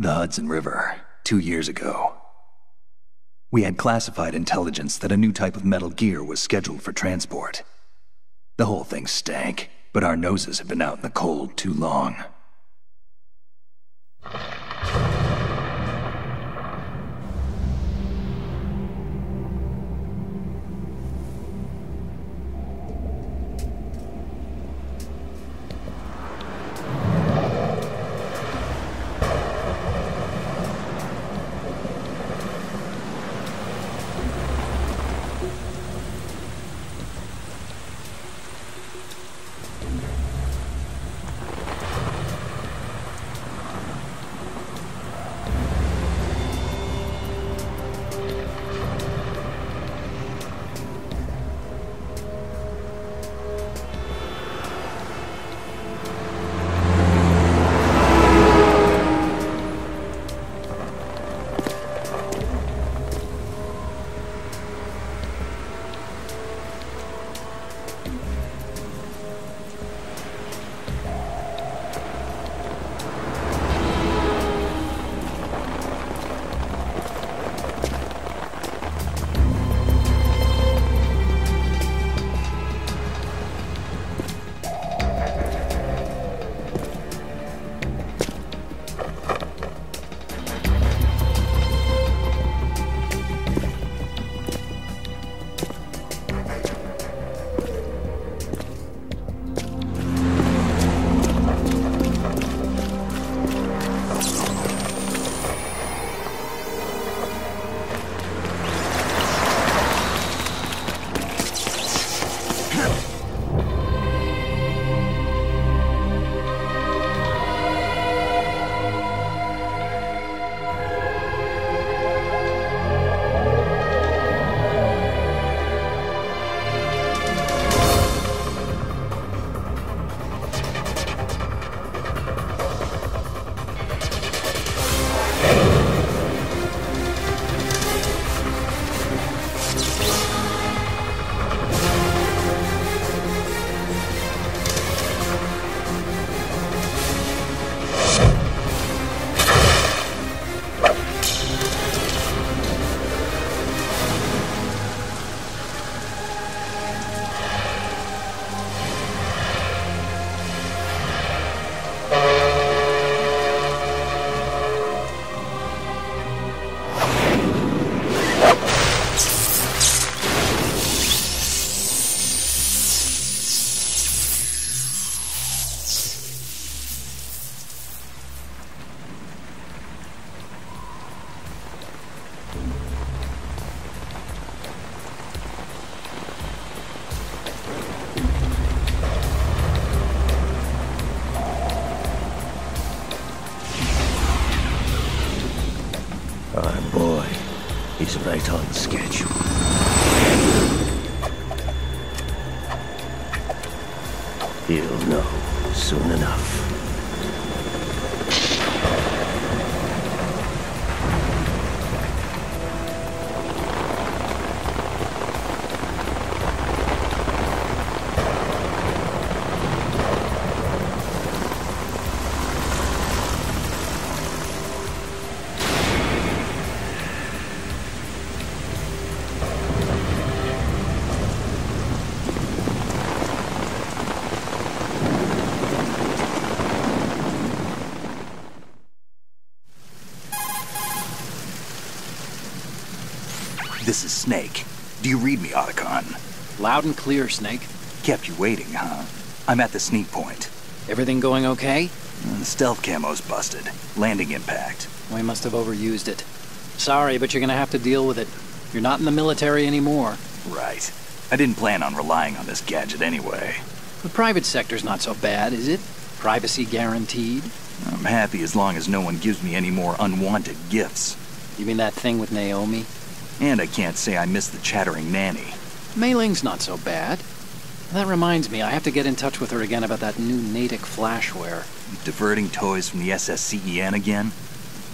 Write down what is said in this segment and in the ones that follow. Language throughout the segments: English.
The Hudson River, 2 years ago. We had classified intelligence that a new type of metal gear was scheduled for transport. The whole thing stank, but our noses had been out in the cold too long. Right on schedule. He'll know soon enough. This is Snake. Do you read me, Otacon? Loud and clear, Snake. Kept you waiting, huh? I'm at the sneak point. Everything going okay? The stealth camo's busted. Landing impact. We must have overused it. Sorry, but you're gonna have to deal with it. You're not in the military anymore. Right. I didn't plan on relying on this gadget anyway. The private sector's not so bad, is it? Privacy guaranteed? I'm happy as long as no one gives me any more unwanted gifts. You mean that thing with Naomi? And I can't say I miss the chattering nanny. Mei Ling's not so bad. That reminds me, I have to get in touch with her again about that new Natick flashware. Diverting toys from the SSCEN again?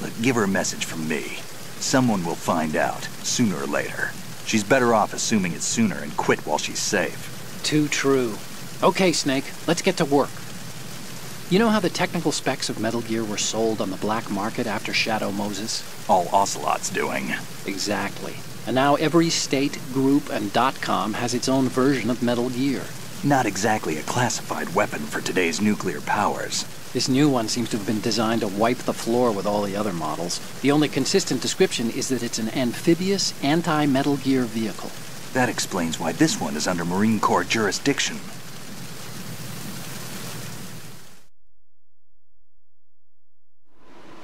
Look, give her a message from me. Someone will find out, sooner or later. She's better off assuming it sooner and quit while she's safe. Too true. Okay, Snake, let's get to work. You know how the technical specs of Metal Gear were sold on the black market after Shadow Moses? All Ocelot's doing. Exactly. And now every state, group, and .com has its own version of Metal Gear. Not exactly a classified weapon for today's nuclear powers. This new one seems to have been designed to wipe the floor with all the other models. The only consistent description is that it's an amphibious, anti-Metal Gear vehicle. That explains why this one is under Marine Corps jurisdiction.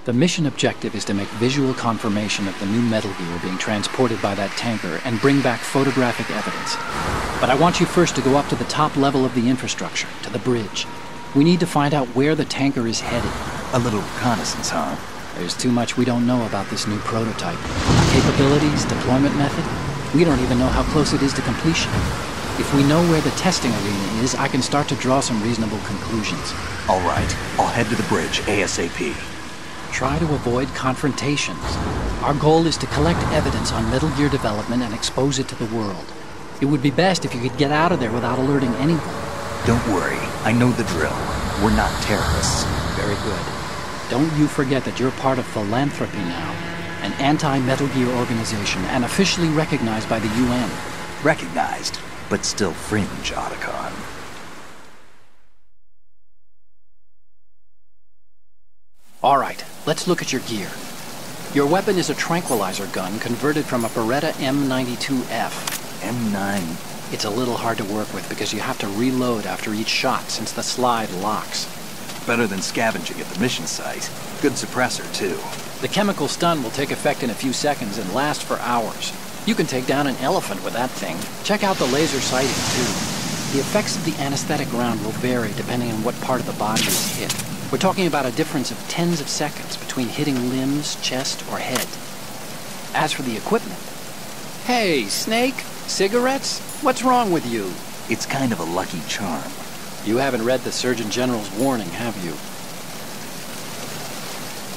The mission objective is to make visual confirmation of the new Metal Gear being transported by that tanker and bring back photographic evidence. But I want you first to go up to the top level of the infrastructure, to the bridge. We need to find out where the tanker is headed. A little reconnaissance, huh? There's too much we don't know about this new prototype. Capabilities, deployment method. We don't even know how close it is to completion. If we know where the testing arena is, I can start to draw some reasonable conclusions. All right, I'll head to the bridge ASAP. Try to avoid confrontations. Our goal is to collect evidence on Metal Gear development and expose it to the world. It would be best if you could get out of there without alerting anyone. Don't worry, I know the drill. We're not terrorists. Very good. Don't you forget that you're part of Philanthropy now, an anti-Metal Gear organization and officially recognized by the UN. Recognized, but still fringe, Otacon. All right, let's look at your gear. Your weapon is a tranquilizer gun converted from a Beretta M92F. M9. It's a little hard to work with because you have to reload after each shot since the slide locks. Better than scavenging at the mission site. Good suppressor, too. The chemical stun will take effect in a few seconds and last for hours. You can take down an elephant with that thing. Check out the laser sighting, too. The effects of the anesthetic round will vary depending on what part of the body is hit. We're talking about a difference of tens of seconds between hitting limbs, chest, or head. As for the equipment... Hey, Snake? Cigarettes? What's wrong with you? It's kind of a lucky charm. You haven't read the Surgeon General's warning, have you?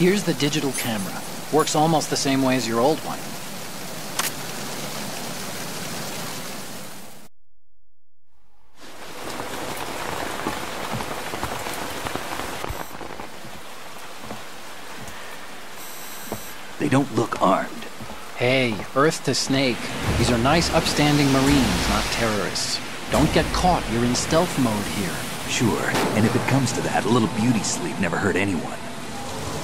Here's the digital camera. Works almost the same way as your old one. They don't look armed. Hey, Earth to Snake. These are nice, upstanding Marines, not terrorists. Don't get caught. You're in stealth mode here. Sure, and if it comes to that, a little beauty sleep never hurt anyone.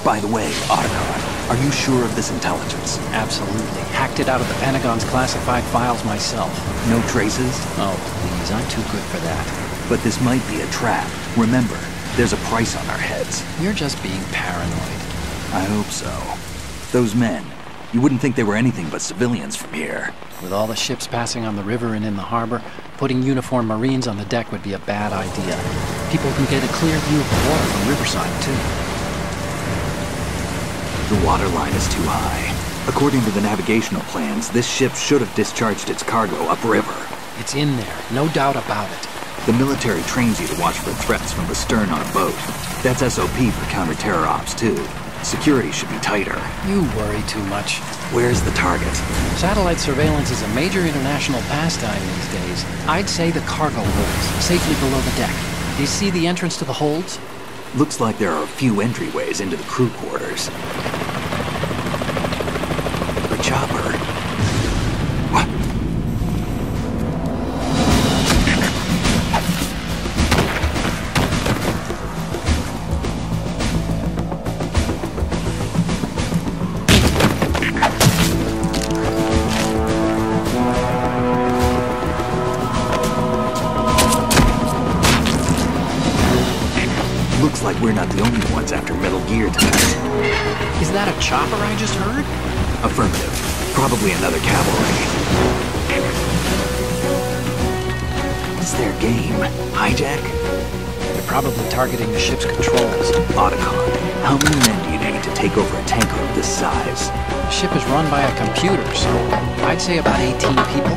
By the way, Otacon, are you sure of this intelligence? Absolutely. Hacked it out of the Pentagon's classified files myself. No traces? Oh, please, I'm too good for that. But this might be a trap. Remember, there's a price on our heads. You're just being paranoid. I hope so. Those men, you wouldn't think they were anything but civilians from here. With all the ships passing on the river and in the harbor, putting uniformed Marines on the deck would be a bad idea. People can get a clear view of the water from Riverside, too. The water line is too high. According to the navigational plans, this ship should have discharged its cargo upriver. It's in there, no doubt about it. The military trains you to watch for threats from the stern on a boat. That's SOP for counter-terror ops, too. Security should be tighter. You worry too much. Where's the target? Satellite surveillance is a major international pastime these days. I'd say the cargo holds, safely below the deck. Do you see the entrance to the holds? Looks like there are a few entryways into the crew quarters. The chopper. What? Looks like we're not the only ones after Metal Gear tonight. Is that a chopper I just heard? Affirmative. Probably another cavalry. What's their game? Hijack? They're probably targeting the ship's controls. Otacon, how many men do you need to take over a tanker of this size? The ship is run by a computer, so I'd say about 18 people.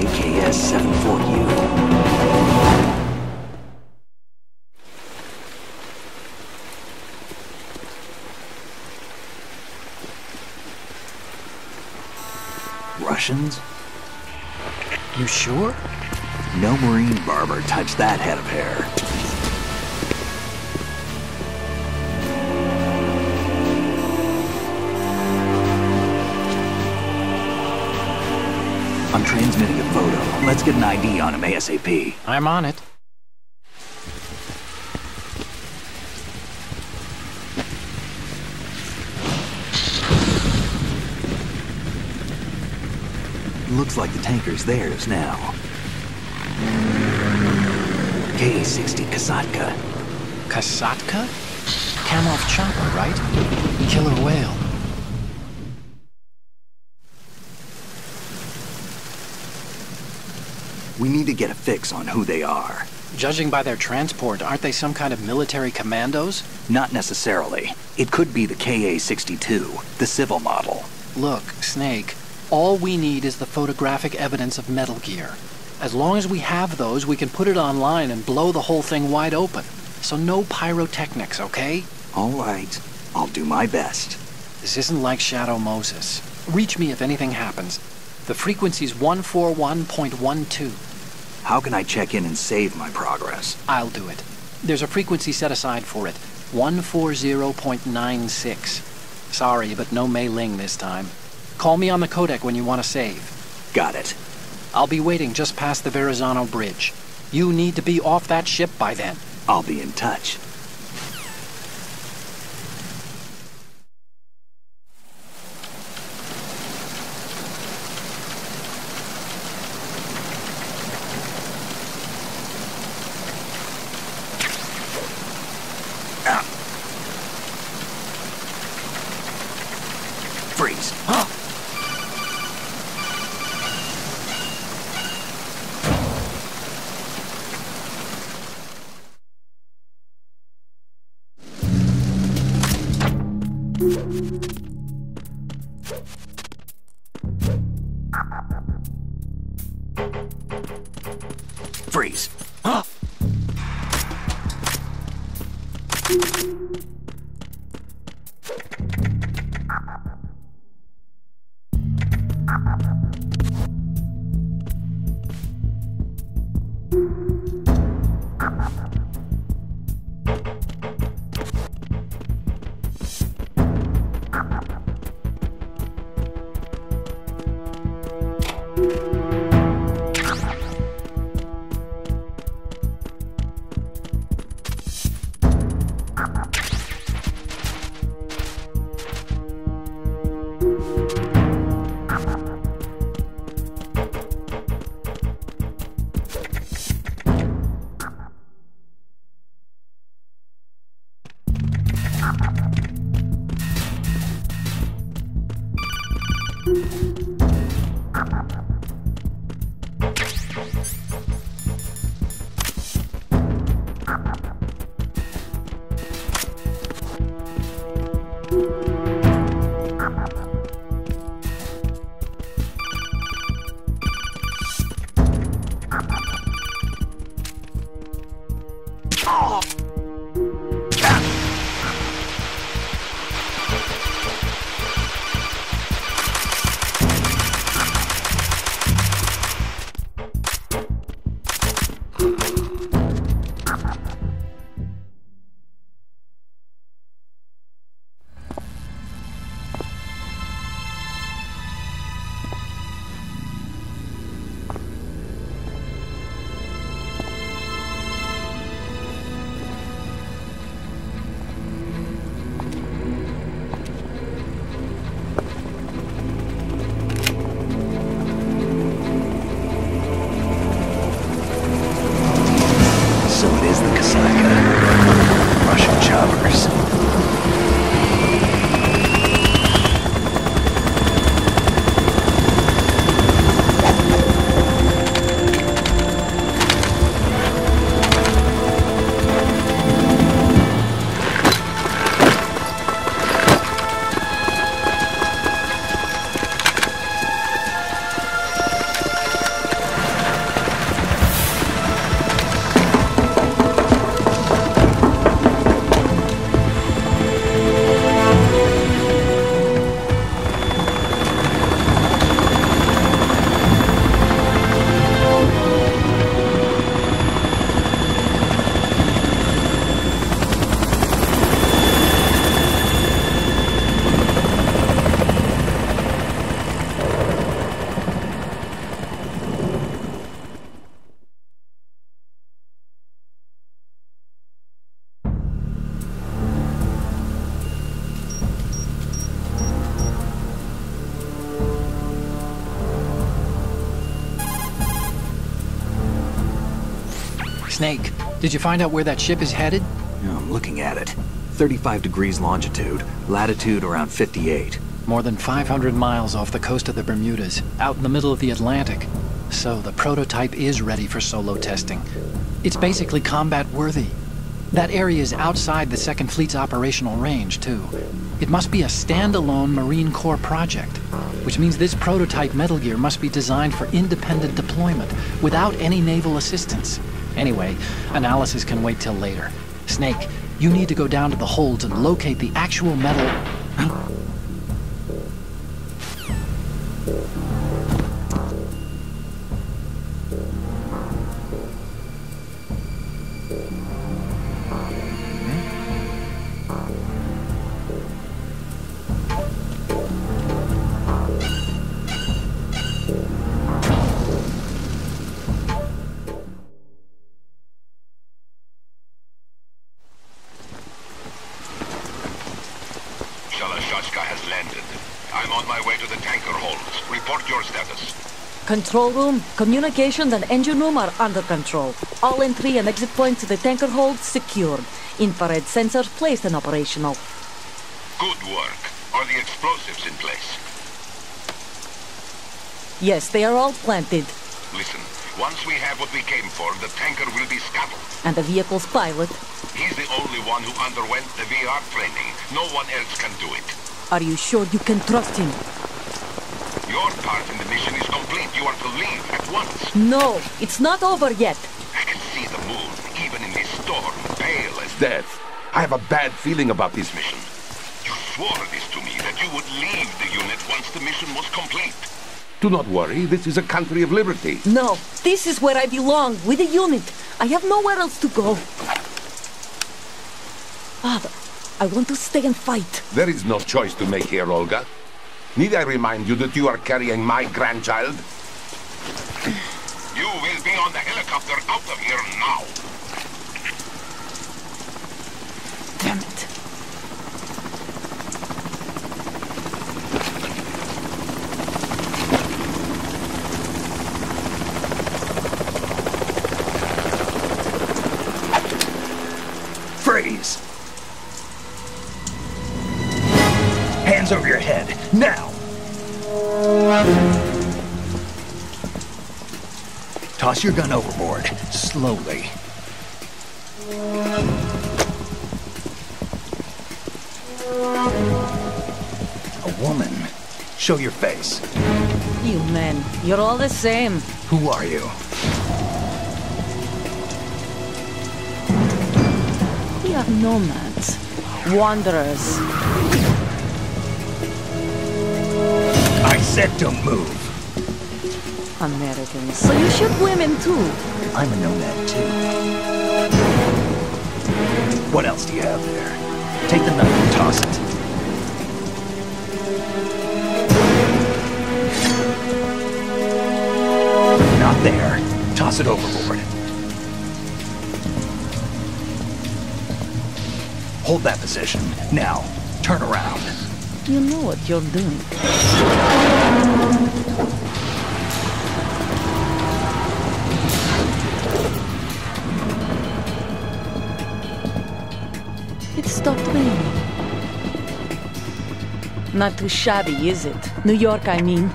AKS-74U. Russians? You sure? No marine barber touched that head of hair. I'm transmitting a photo. Let's get an ID on him ASAP. I'm on it. Looks like the tanker's theirs now. K-60 Kasatka. Kasatka? Kamov chopper, right? Killer whale. We need to get a fix on who they are. Judging by their transport, aren't they some kind of military commandos? Not necessarily. It could be the KA-62, the civil model. Look, Snake, all we need is the photographic evidence of Metal Gear. As long as we have those, we can put it online and blow the whole thing wide open. So no pyrotechnics, okay? All right. I'll do my best. This isn't like Shadow Moses. Reach me if anything happens. The frequency's 141.12. How can I check in and save my progress? I'll do it. There's a frequency set aside for it. 140.96. Sorry, but no Mei Ling this time. Call me on the codec when you want to save. Got it. I'll be waiting just past the Verrazano Bridge. You need to be off that ship by then. I'll be in touch. Freeze. Huh? Freeze. Huh? Snake, did you find out where that ship is headed? Yeah, I'm looking at it. 35 degrees longitude, latitude around 58. More than 500 miles off the coast of the Bermudas, out in the middle of the Atlantic. So the prototype is ready for solo testing. It's basically combat-worthy. That area is outside the Second Fleet's operational range, too. It must be a standalone Marine Corps project, which means this prototype Metal Gear must be designed for independent deployment, without any naval assistance. Anyway, analysis can wait till later. Snake, you need to go down to the holds and locate the actual metal... has landed. I'm on my way to the tanker holds. Report your status. Control room, communications and engine room are under control. All entry and exit points to the tanker hold secured. Infrared sensors placed and operational. Good work. Are the explosives in place? Yes, they are all planted. Listen, once we have what we came for, the tanker will be scuttled. And the vehicle's pilot? He's the only one who underwent the VR training. No one else can do it. Are you sure you can trust him? Your part in the mission is complete. You are to leave at once. No, it's not over yet. I can see the moon, even in this storm, pale as Death. I have a bad feeling about this mission. You swore this to me, that you would leave the unit once the mission was complete. Do not worry, this is a country of liberty. No, this is where I belong, with the unit. I have nowhere else to go. Father, I want to stay and fight. There is no choice to make here, Olga. Need I remind you that you are carrying my grandchild? You will be on the helicopter out of here now. Damn it. Freeze! Hands over your head, now! Toss your gun overboard, slowly. A woman. Show your face. You men, you're all the same. Who are you? We are nomads. Wanderers. I said don't move. Americans. So you shoot women too? I'm a nomad too. What else do you have there? Take the knife and toss it. Not there. Toss it overboard. Hold that position. Now, turn around. You know what you're doing. It stopped raining. Not too shabby, is it? New York, I mean.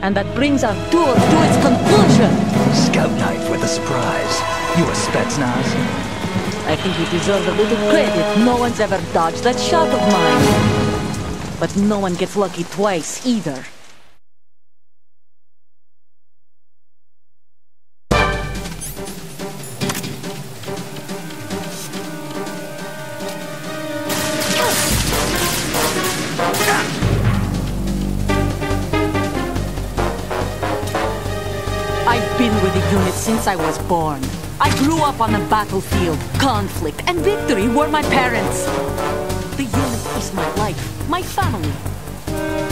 And that brings our tour to its conclusion. Scout knife with a surprise. You a Spetsnaz? I think you deserve a little credit. No one's ever dodged that shot of mine. But no one gets lucky twice, either. I've been with the unit since I was born. I grew up on the battlefield. Conflict and victory were my parents. The unit is my life, my family.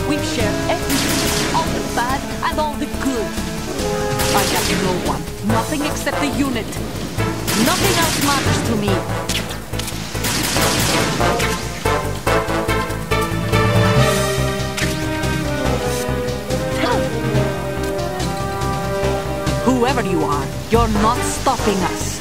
We've shared everything, all the bad and all the good. I have no one, nothing except the unit. Nothing else matters to me. Whoever you are, you're not stopping us.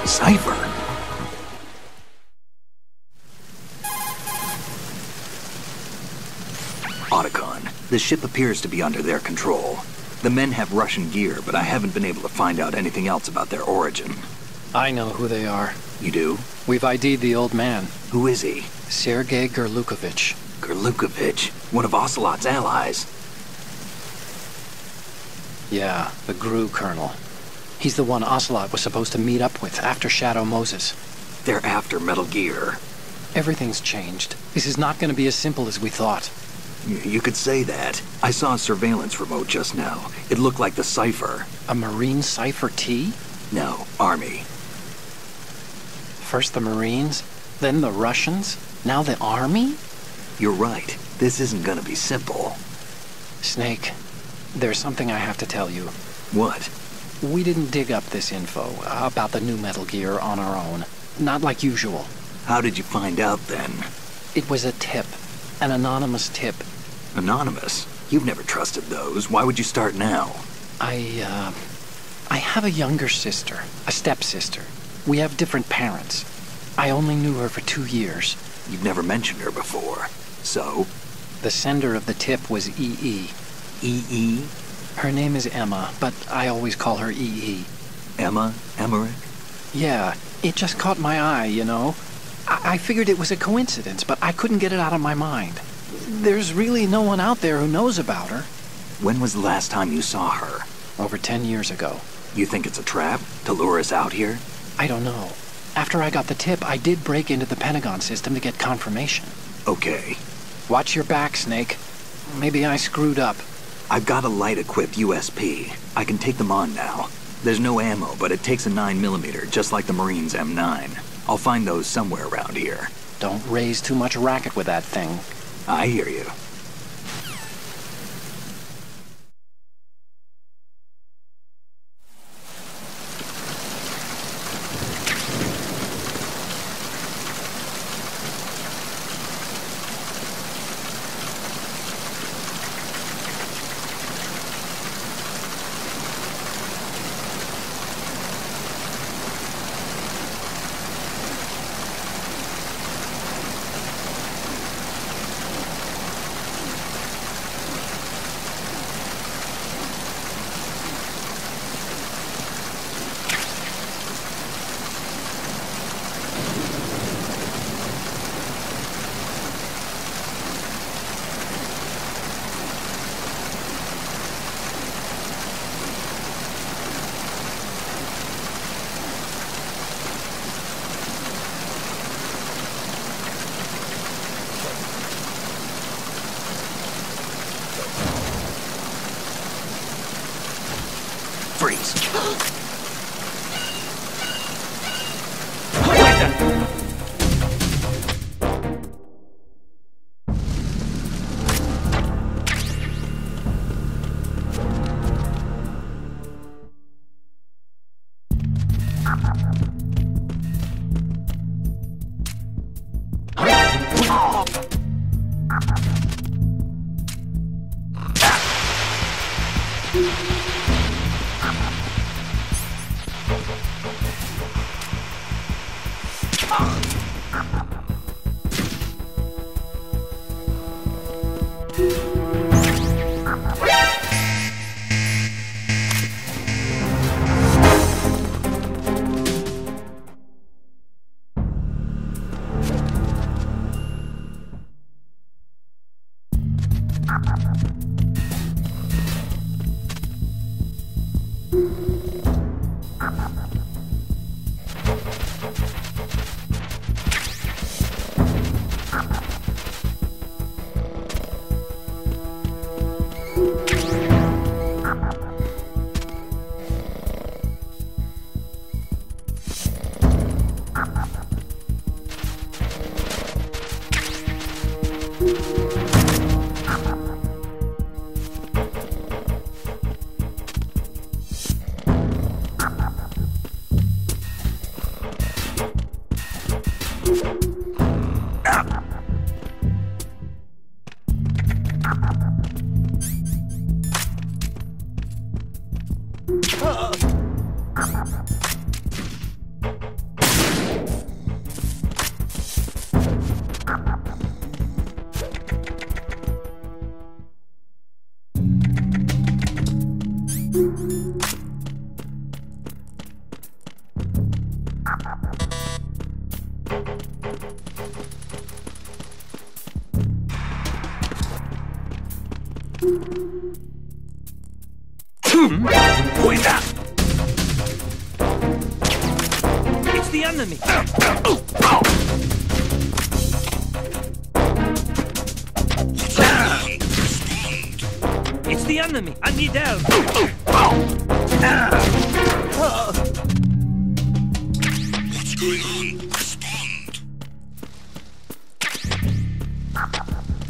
Cipher. Otacon, the ship appears to be under their control. The men have Russian gear, but I haven't been able to find out anything else about their origin. I know who they are. You do? We've ID'd the old man. Who is he? Sergei Gerlukovich. Gerlukovich, one of Ocelot's allies. Yeah, the GRU colonel. He's the one Ocelot was supposed to meet up with after Shadow Moses. They're after Metal Gear. Everything's changed. This is not going to be as simple as we thought. You could say that. I saw a surveillance remote just now. It looked like the Cipher. A Marine Cipher T? No, Army. First the Marines, then the Russians, now the Army? You're right. This isn't gonna be simple. Snake, there's something I have to tell you. What? We didn't dig up this info about the new Metal Gear on our own. Not like usual. How did you find out then? It was a tip. An anonymous tip. Anonymous? You've never trusted those. Why would you start now? I have a younger sister, a stepsister. We have different parents. I only knew her for 2 years. You've never mentioned her before. So? The sender of the tip was EE. EE? Her name is Emma, but I always call her EE. Emma? Emmerich? Yeah, it just caught my eye, you know? I figured it was a coincidence, but I couldn't get it out of my mind. There's really no one out there who knows about her. When was the last time you saw her? Over 10 years ago. You think it's a trap? To lure us out here? I don't know. After I got the tip, I did break into the Pentagon system to get confirmation. Okay. Watch your back, Snake. Maybe I screwed up. I've got a light-equipped USP. I can take them on now. There's no ammo, but it takes a 9mm, just like the Marines' M9. I'll find those somewhere around here. Don't raise too much racket with that thing. I hear you. It's the enemy! It's the enemy! I need help! What's going on? Respond!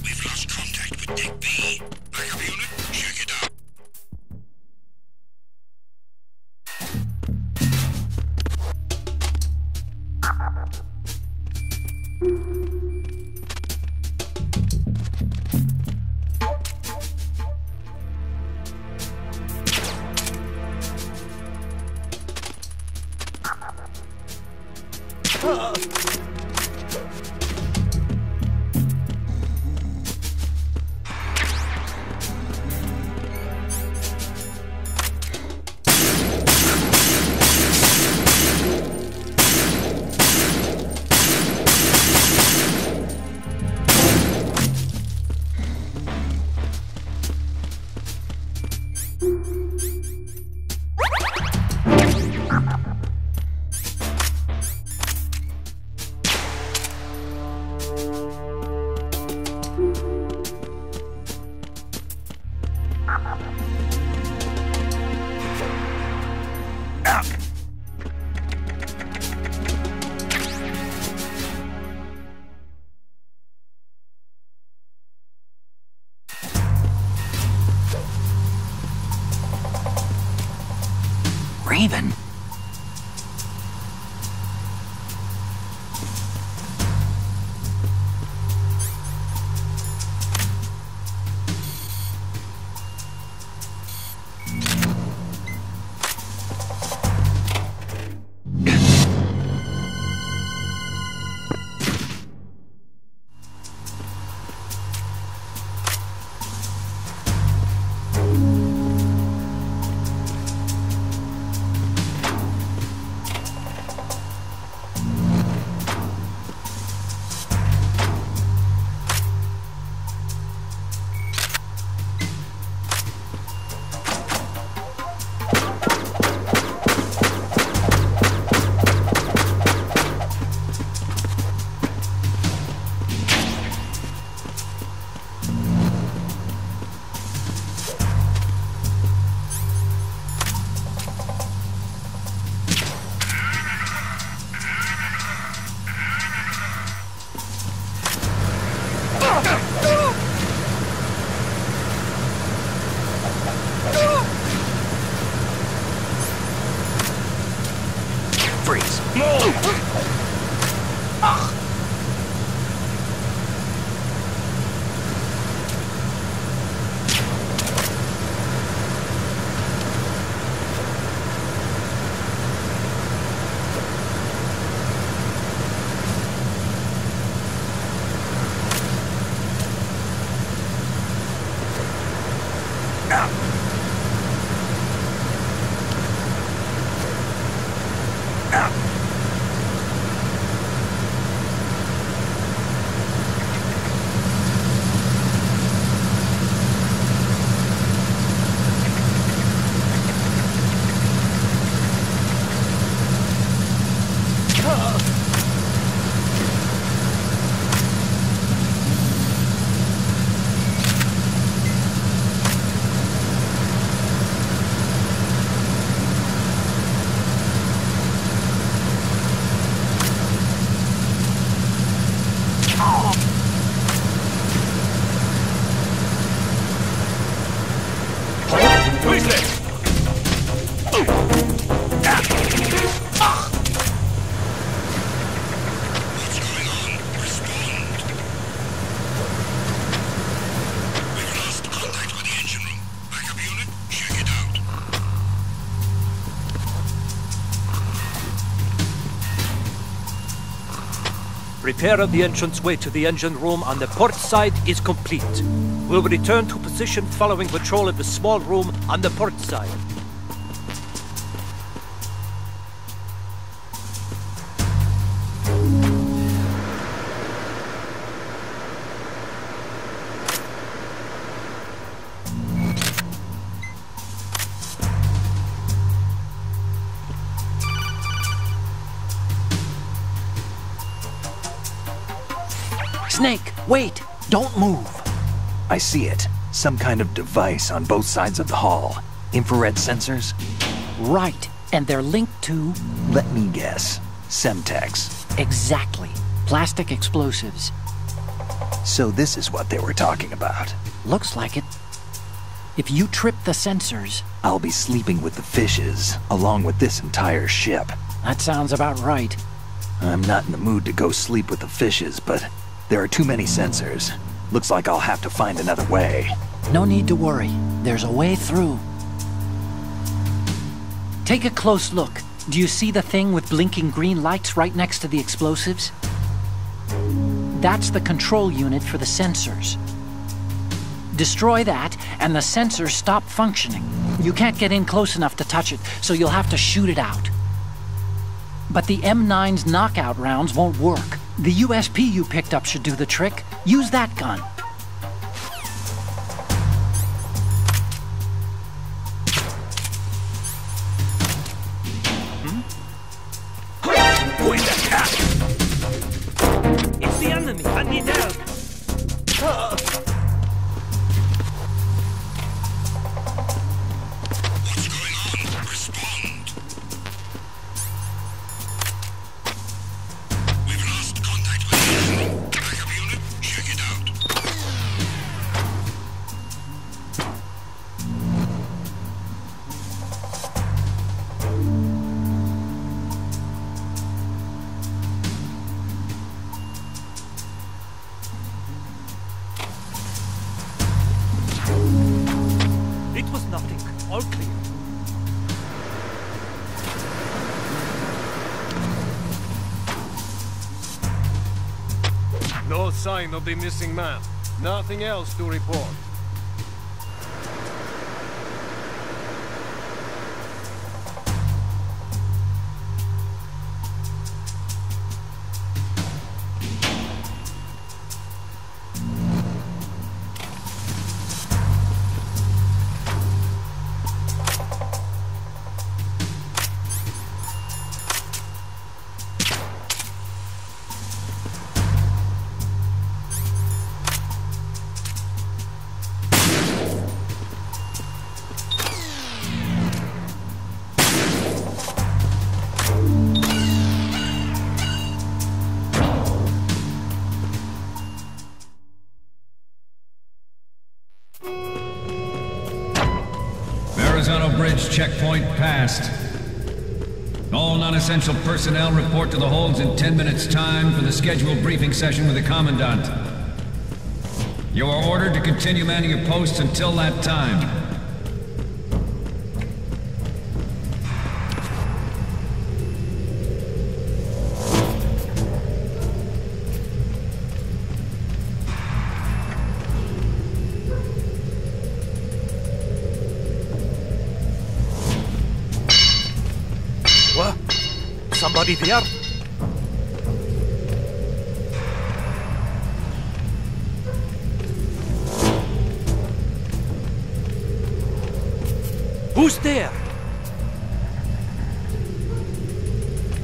We've lost contact with Deck B. Backup unit, check it out. Raven. this? What's going on? Respond. We've lost contact with the engine room. Backup unit, check it out. Repair of the entranceway to the engine room on the port side is complete. We'll return to position following patrol of the small room on the port side. Snake, wait! Don't move! I see it. Some kind of device on both sides of the hall. Infrared sensors? Right, and they're linked to... Let me guess. Semtex. Exactly. Plastic explosives. So this is what they were talking about. Looks like it. If you trip the sensors... I'll be sleeping with the fishes, along with this entire ship. That sounds about right. I'm not in the mood to go sleep with the fishes, but there are too many sensors. Looks like I'll have to find another way. No need to worry. There's a way through. Take a close look. Do you see the thing with blinking green lights right next to the explosives? That's the control unit for the sensors. Destroy that, and the sensors stop functioning. You can't get in close enough to touch it, so you'll have to shoot it out. But the M9's knockout rounds won't work. The USP you picked up should do the trick. Use that gun. Who is that? It's the enemy. I need help. What's going on? Respond. We've lost contact with the engine room. Backup unit, check it out. It was nothing. All clear. No sign of the missing man. Nothing else to report. Bridge checkpoint passed. All non-essential personnel report to the holds in 10 minutes' time for the scheduled briefing session with the Commandant. You are ordered to continue manning your posts until that time. Somebody there? Who's there?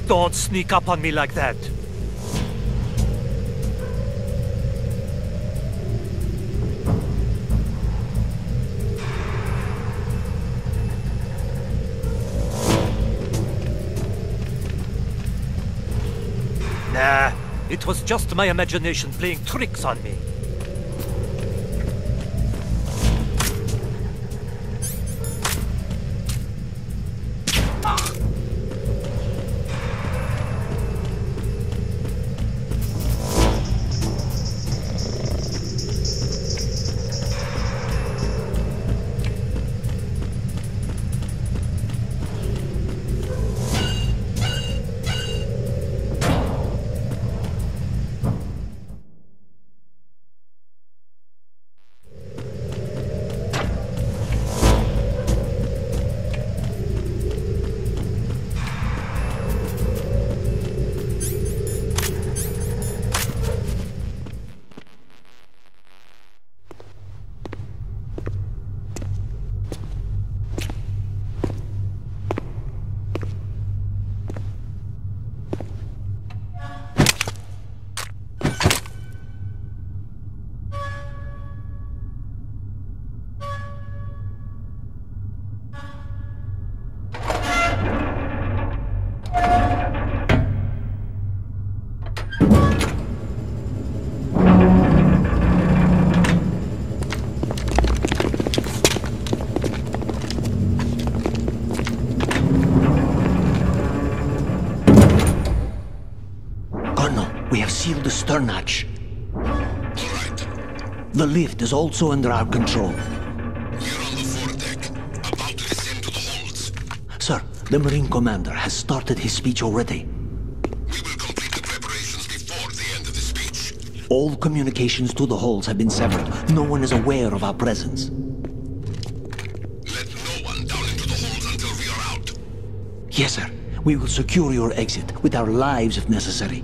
Don't sneak up on me like that. Nah, it was just my imagination playing tricks on me. turn hatch. All right. The lift is also under our control. We're on the foredeck, about to descend to the holds. Sir, the Marine Commander has started his speech already. We will complete the preparations before the end of the speech. All communications to the holds have been severed. No one is aware of our presence. Let no one down into the holds until we are out. Yes, sir. We will secure your exit, with our lives if necessary.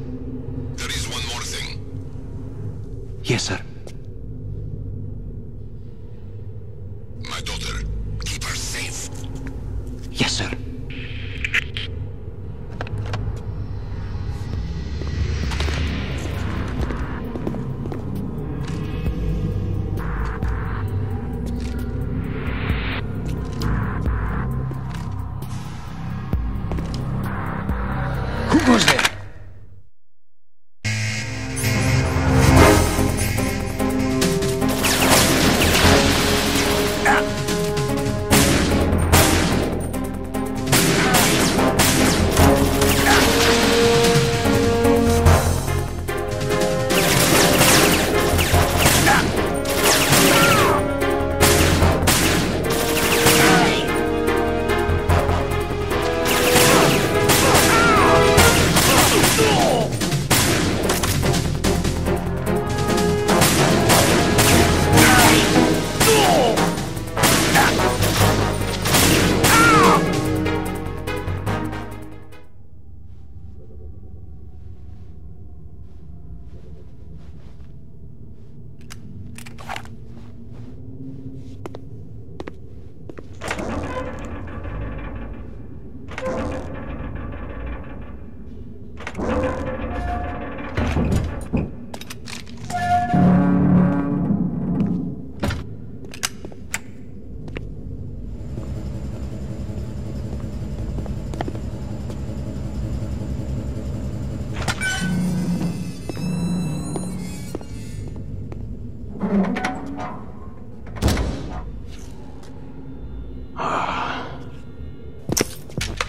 There is one more thing. Yes, sir. My daughter, keep her safe. Yes, sir. Who goes there?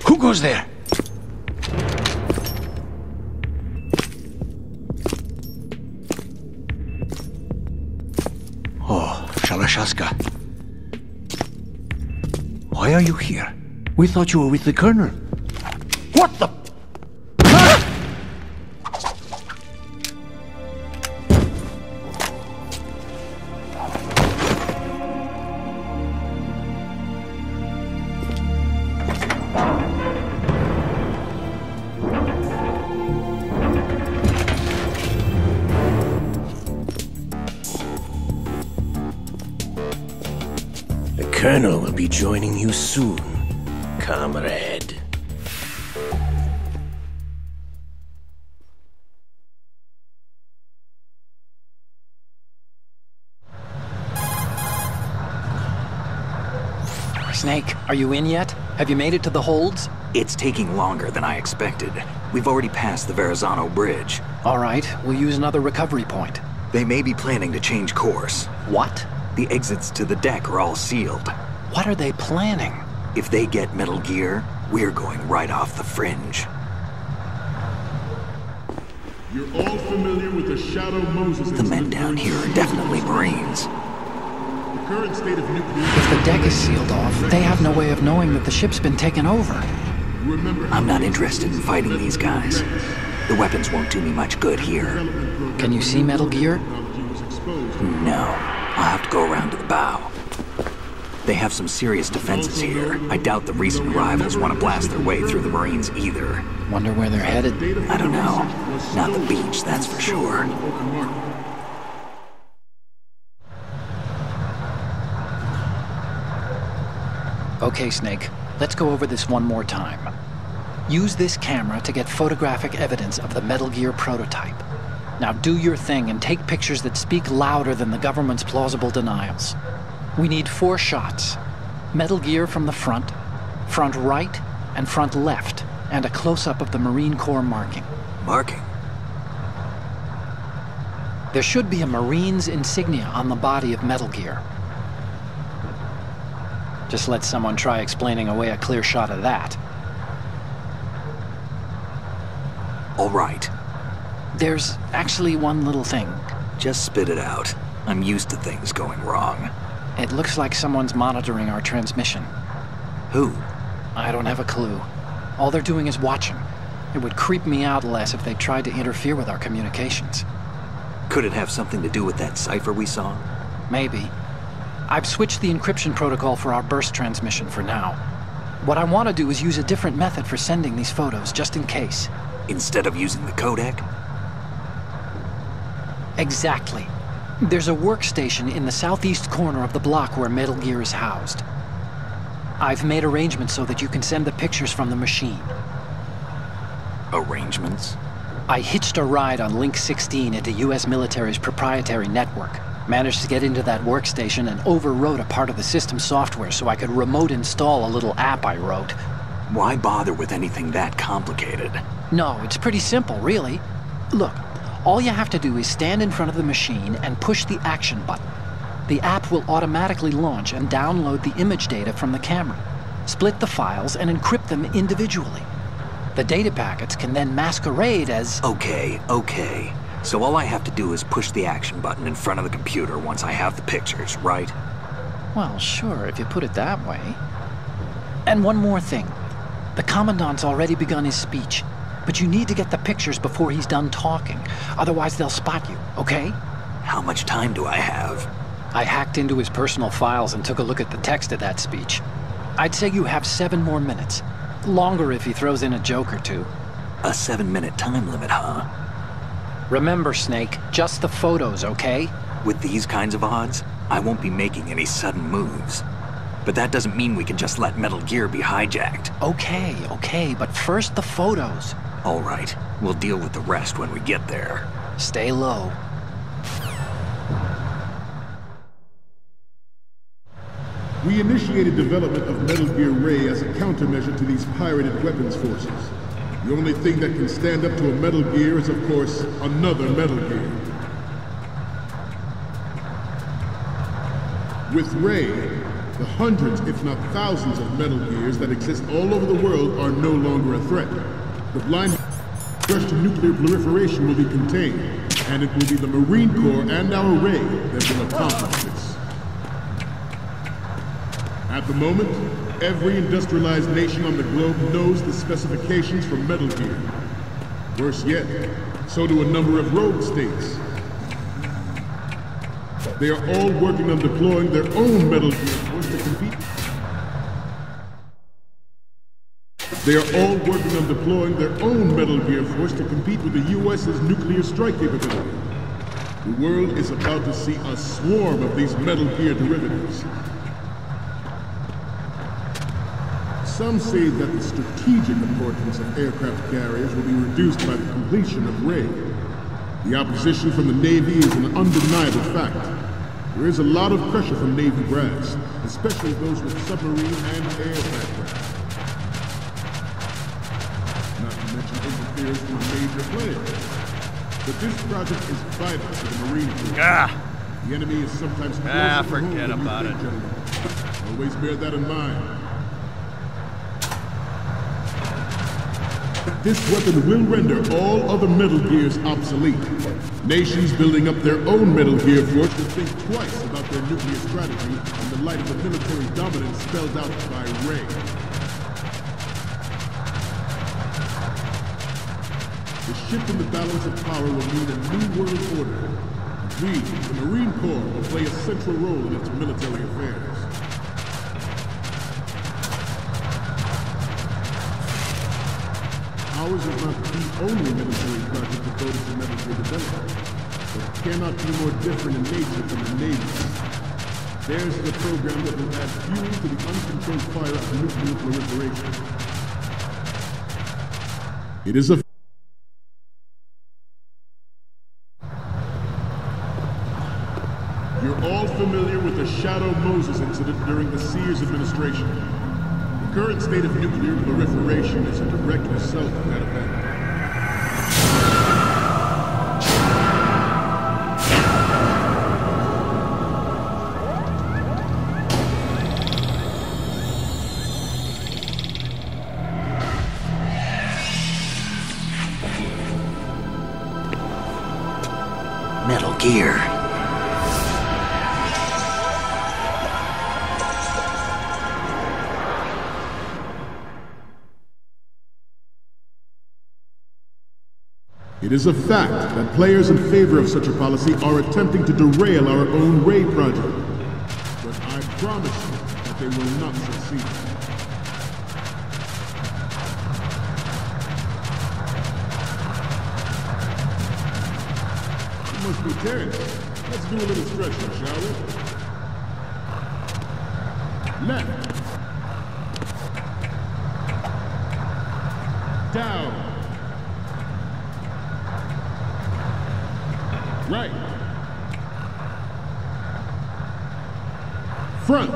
Who goes there? Oh, Shalashaska. Why are you here? We thought you were with the Colonel. What the... The Colonel will be joining you soon, comrade. Snake, are you in yet? Have you made it to the holds? It's taking longer than I expected. We've already passed the Verrazano Bridge. All right, we'll use another recovery point. They may be planning to change course. What? The exits to the deck are all sealed. What are they planning? If they get Metal Gear, we're going right off the fringe. You're all familiar with the Shadow Moses The men down here are definitely Marines. The current state of nuclear... If the deck is sealed off, they have no way of knowing that the ship's been taken over. I'm not interested in fighting these guys. The weapons won't do me much good here. Can you see Metal Gear? No. I'll have to go around to the bow. They have some serious defenses here. I doubt the recent arrivals want to blast their way through the Marines either. Wonder where they're headed? I don't know. Not the beach, that's for sure. Okay, Snake. Let's go over this one more time. Use this camera to get photographic evidence of the Metal Gear prototype. Now do your thing and take pictures that speak louder than the government's plausible denials. We need 4 shots. Metal Gear from the front right, and front left, and a close-up of the Marine Corps marking. Marking? There should be a Marine's insignia on the body of Metal Gear. Just let someone try explaining away a clear shot of that. All right. There's actually one little thing. Just spit it out. I'm used to things going wrong. It looks like someone's monitoring our transmission. Who? I don't have a clue. All they're doing is watching. It would creep me out less if they tried to interfere with our communications. Could it have something to do with that cipher we saw? Maybe. I've switched the encryption protocol for our burst transmission for now. What I want to do is use a different method for sending these photos, just in case. Instead of using the codec? Exactly. There's a workstation in the southeast corner of the block where Metal Gear is housed. I've made arrangements so that you can send the pictures from the machine. Arrangements? I hitched a ride on Link 16 into US military's proprietary network. Managed to get into that workstation and overwrote a part of the system software so I could remote install a little app I wrote. Why bother with anything that complicated? No, it's pretty simple, really. Look, all you have to do is stand in front of the machine and push the action button. The app will automatically launch and download the image data from the camera, split the files, and encrypt them individually. The data packets can then masquerade as... Okay. So all I have to do is push the action button in front of the computer once I have the pictures, right? Well, sure, if you put it that way. And one more thing. The Commandant's already begun his speech, but you need to get the pictures before he's done talking. Otherwise, they'll spot you, okay? How much time do I have? I hacked into his personal files and took a look at the text of that speech. I'd say you have 7 more minutes. Longer if he throws in a joke or two. A 7-minute time limit, huh? Remember, Snake, just the photos, okay? With these kinds of odds, I won't be making any sudden moves. But that doesn't mean we can just let Metal Gear be hijacked. Okay, but first the photos. All right, we'll deal with the rest when we get there. Stay low. We initiated development of Metal Gear Ray as a countermeasure to these pirated weapons forces. The only thing that can stand up to a Metal Gear is, of course, another Metal Gear. With Ray, the hundreds, if not thousands, of Metal Gears that exist all over the world are no longer a threat. The blind rush to nuclear proliferation will be contained, and it will be the Marine Corps and our Ray that will accomplish this. At the moment, every industrialized nation on the globe knows the specifications for Metal Gear. Worse yet, so do a number of rogue states. They are all working on deploying their own Metal Gear force to compete. They are all working on deploying their own Metal Gear force to compete with the U.S.'s nuclear strike capability. The world is about to see a swarm of these Metal Gear derivatives. Some say that the strategic importance of aircraft carriers will be reduced by the completion of Ray. The opposition from the Navy is an undeniable fact. There is a lot of pressure from Navy brass, especially those with submarine and air backgrounds. Not to mention interference from major players. But this project is vital to the Marine Corps. The enemy is sometimes closer forget about it. Always bear that in mind. This weapon will render all other Metal Gears obsolete. Nations building up their own Metal Gear force will think twice about their nuclear strategy in the light of the military dominance spelled out by Ray. The shift in the balance of power will mean a new world order. We, the Marine Corps, will play a central role in its military affairs. Ours is not the only military project devoted to Metal Gear development, but it cannot be more different in nature from the Navy's. Theirs is a program that will add fuel to the uncontrolled fire of nuclear proliferation. It is a... You're all familiar with the Shadow Moses incident during the Sears administration. The current state of nuclear proliferation is a direct result of that event. gear. It is a fact that players in favor of such a policy are attempting to derail our own Ray project. But I promise you that they will not succeed. You must be tense. Let's do a little stretching, shall we? Left. Down. Right. Front.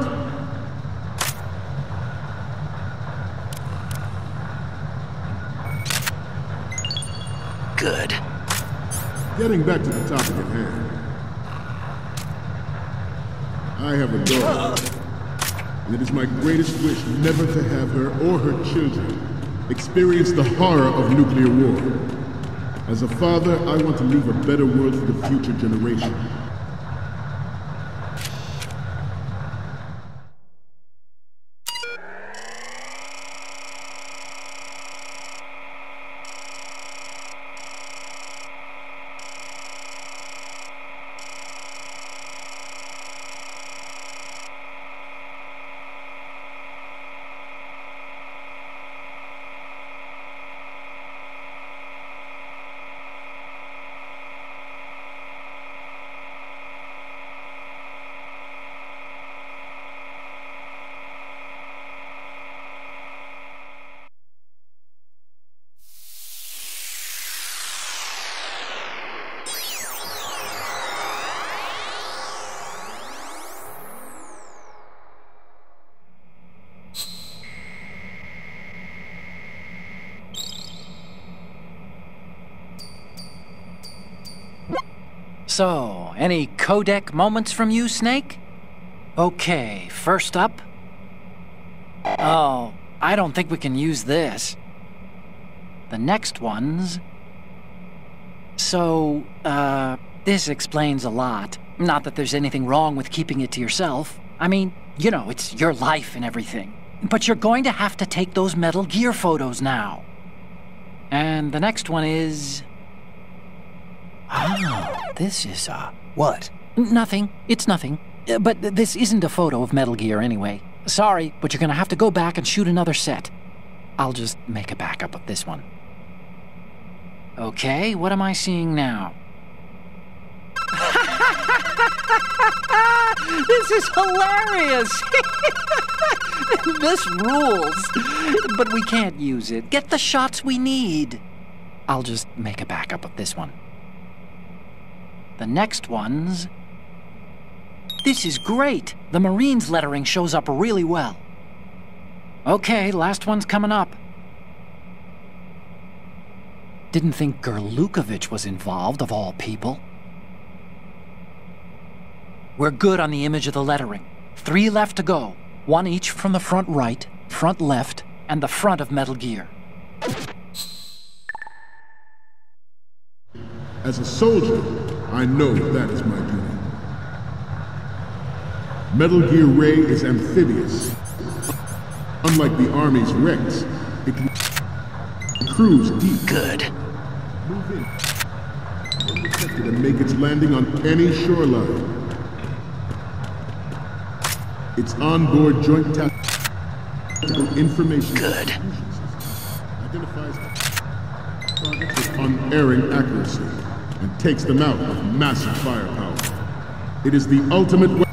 Good. Getting back to the topic at hand. I have a daughter, and it is my greatest wish never to have her or her children experience the horror of nuclear war. As a father, I want to leave a better world for the future generation. So, any codec moments from you, Snake? Okay, first up. Oh, I don't think we can use this. The next one's... So, this explains a lot. Not that there's anything wrong with keeping it to yourself. I mean, you know, it's your life and everything. But you're going to have to take those Metal Gear photos now. And the next one is... Oh, this is, What? Nothing. It's nothing. But this isn't a photo of Metal Gear anyway. Sorry, but you're gonna have to go back and shoot another set. I'll just make a backup of this one. Okay, what am I seeing now? This is hilarious! This rules. But we can't use it. Get the shots we need. I'll just make a backup of this one. The next one's... This is great! The Marines lettering shows up really well. Okay, last one's coming up. Didn't think Gerlukovich was involved, of all people. We're good on the image of the lettering. 3 left to go. 1 each from the front right, front left, and the front of Metal Gear. As a soldier, I know that is my duty. Metal Gear Ray is amphibious. Unlike the Army's Rex, it can cruise deep. Good. Move in undetected and make its landing on any shoreline. Its onboard joint tactical information. Good. Identifies targets with unerring accuracy and takes them out with massive firepower. It is the ultimate weapon,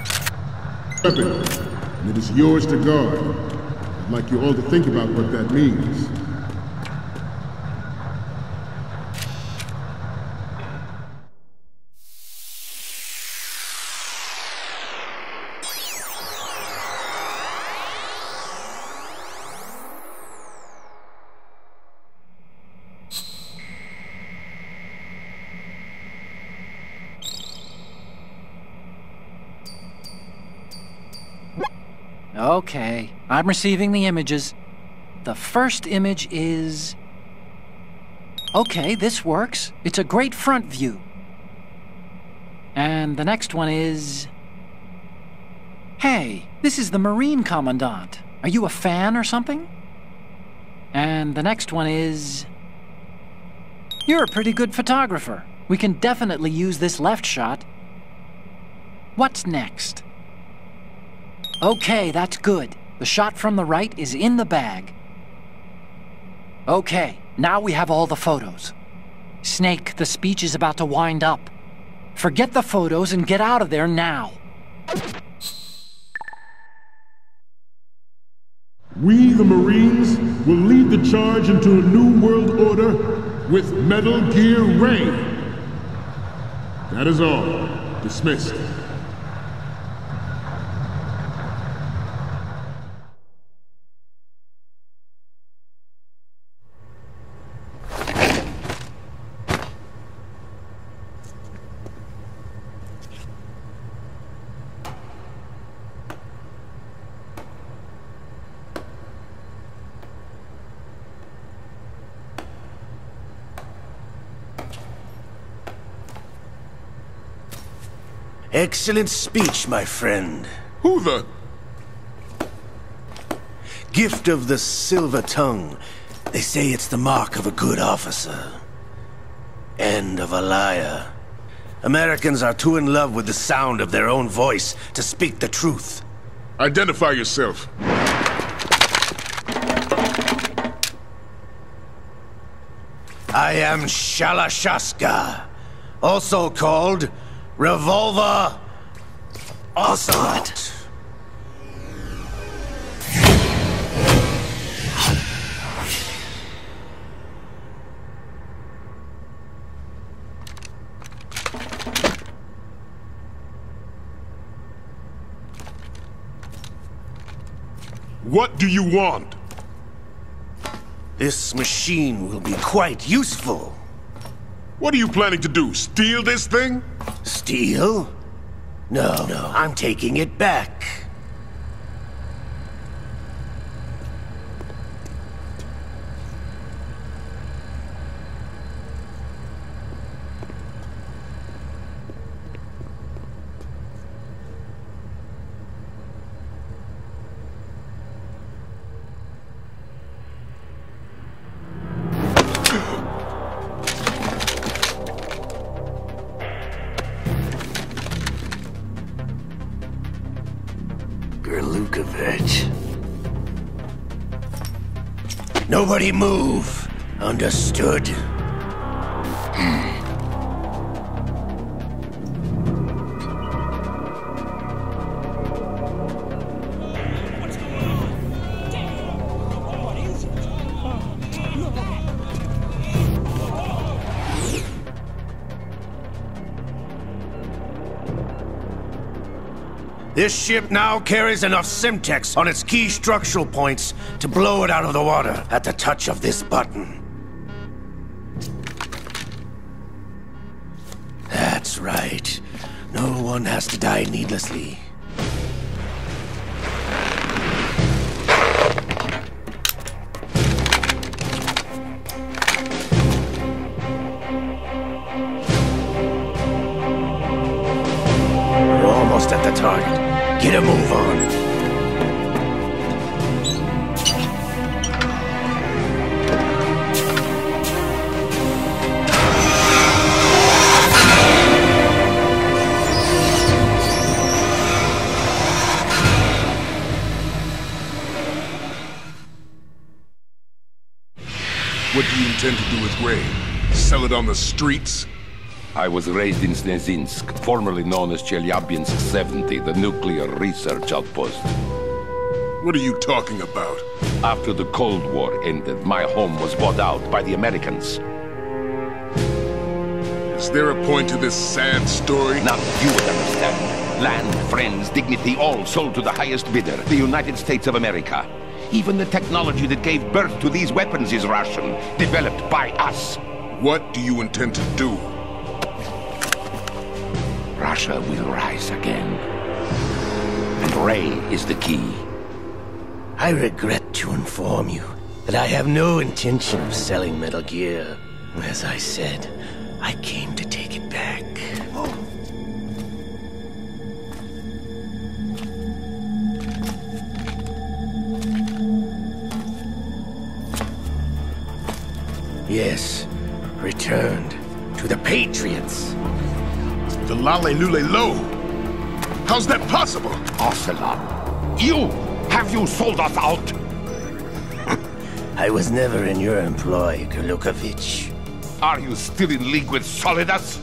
and it is yours to guard. I'd like you all to think about what that means. Okay, I'm receiving the images. The first image is... Okay, this works. It's a great front view. And the next one is... Hey, this is the Marine Commandant. Are you a fan or something? And the next one is... You're a pretty good photographer. We can definitely use this left shot. What's next? Okay, that's good. The shot from the right is in the bag. Okay, now we have all the photos. Snake, the speech is about to wind up. Forget the photos and get out of there now. We, the Marines, will lead the charge into a new world order with Metal Gear Ray. That is all. Dismissed. Excellent speech, my friend. Who the... Gift of the silver tongue. They say it's the mark of a good officer. And of a liar. Americans are too in love with the sound of their own voice to speak the truth. Identify yourself. I am Shalashaska, also called Revolver Ocelot. What do you want? This machine will be quite useful. What are you planning to do? Steal this thing? Steal? No, I'm taking it back. Nobody move. Understood? This ship now carries enough Simtex on its key structural points to blow it out of the water at the touch of this button. That's right. No one has to die needlessly. We're almost at the target. Get a move on. What do you intend to do with Ray? Sell it on the streets? I was raised in Snezinsk, formerly known as Chelyabinsk 70, the nuclear research outpost. What are you talking about? After the Cold War ended, my home was bought out by the Americans. Is there a point to this sad story? Now you would understand. Land, friends, dignity, all sold to the highest bidder, the United States of America. Even the technology that gave birth to these weapons is Russian, developed by us. What do you intend to do? Russia will rise again. And Ray is the key. I regret to inform you that I have no intention of selling Metal Gear. As I said, I came to take it back. Yes, returned to the Patriots. The Lale Lule Lo. How's that possible? Ocelot, have you sold us out? I was never in your employ, Golukovich. Are you still in league with Solidus?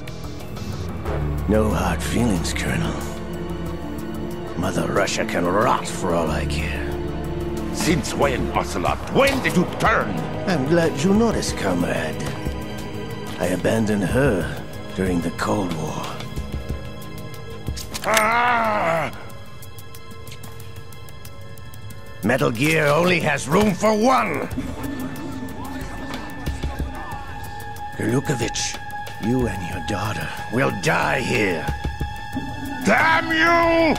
No hard feelings, Colonel. Mother Russia can rot for all I care. Since when, Ocelot? When did you turn? I'm glad you noticed, comrade. I abandoned her during the Cold War. Ah! Metal Gear only has room for one! Golukovich, you and your daughter will die here. Damn you!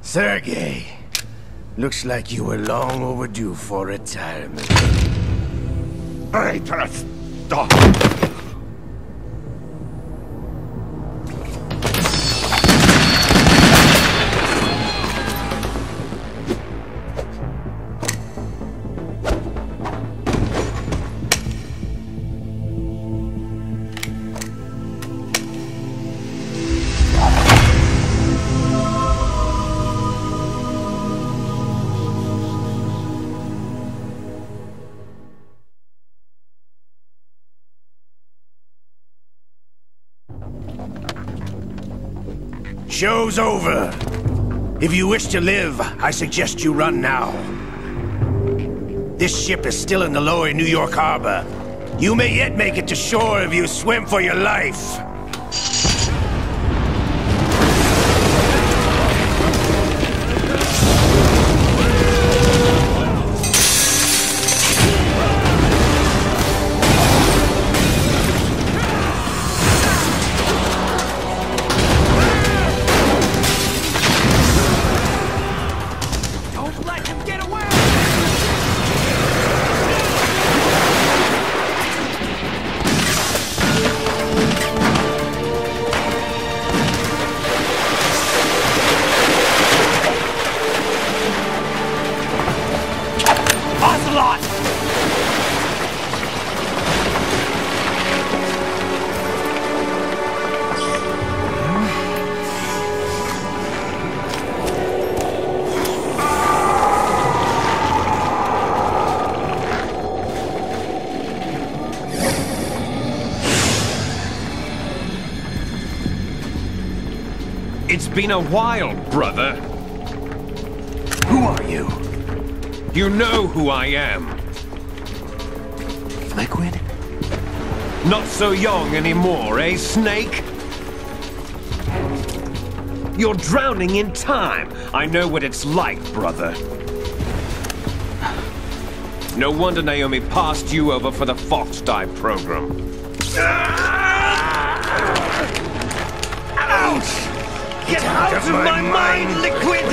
Sergei, looks like you were long overdue for retirement. Traitorous dog! Show's over. If you wish to live, I suggest you run now. This ship is still in the lower New York harbor. You may yet make it to shore if you swim for your life. It's been a while, brother. Who are you? You know who I am. Liquid? Not so young anymore, eh, Snake? You're drowning in time. I know what it's like, brother. No wonder Naomi passed you over for the Fox Dive program. Ouch! Get out of my mind, Liquid!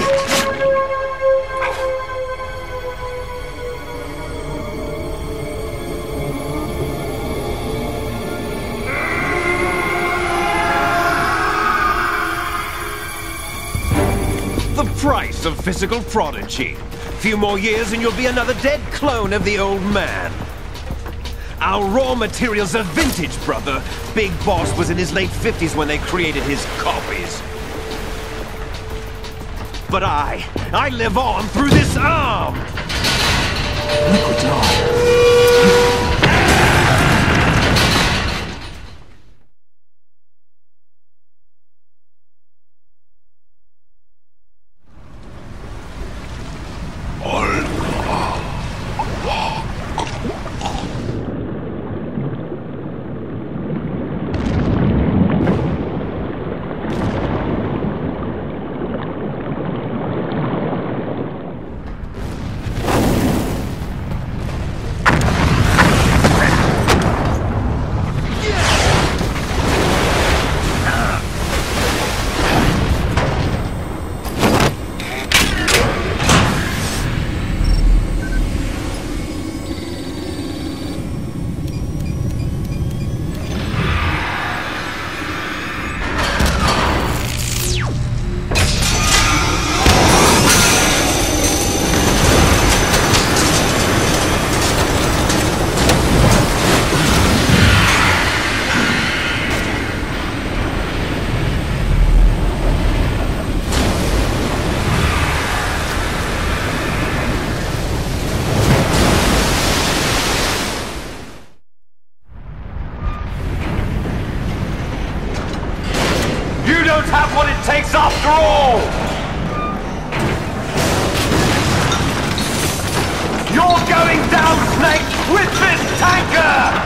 The price of physical prodigy. Few more years and you'll be another dead clone of the old man. Our raw materials are vintage, brother. Big Boss was in his late 50s when they created his copies. But I live on through this arm! Liquid's on. don't have what it takes after all! You're going down, Snake, with this tanker!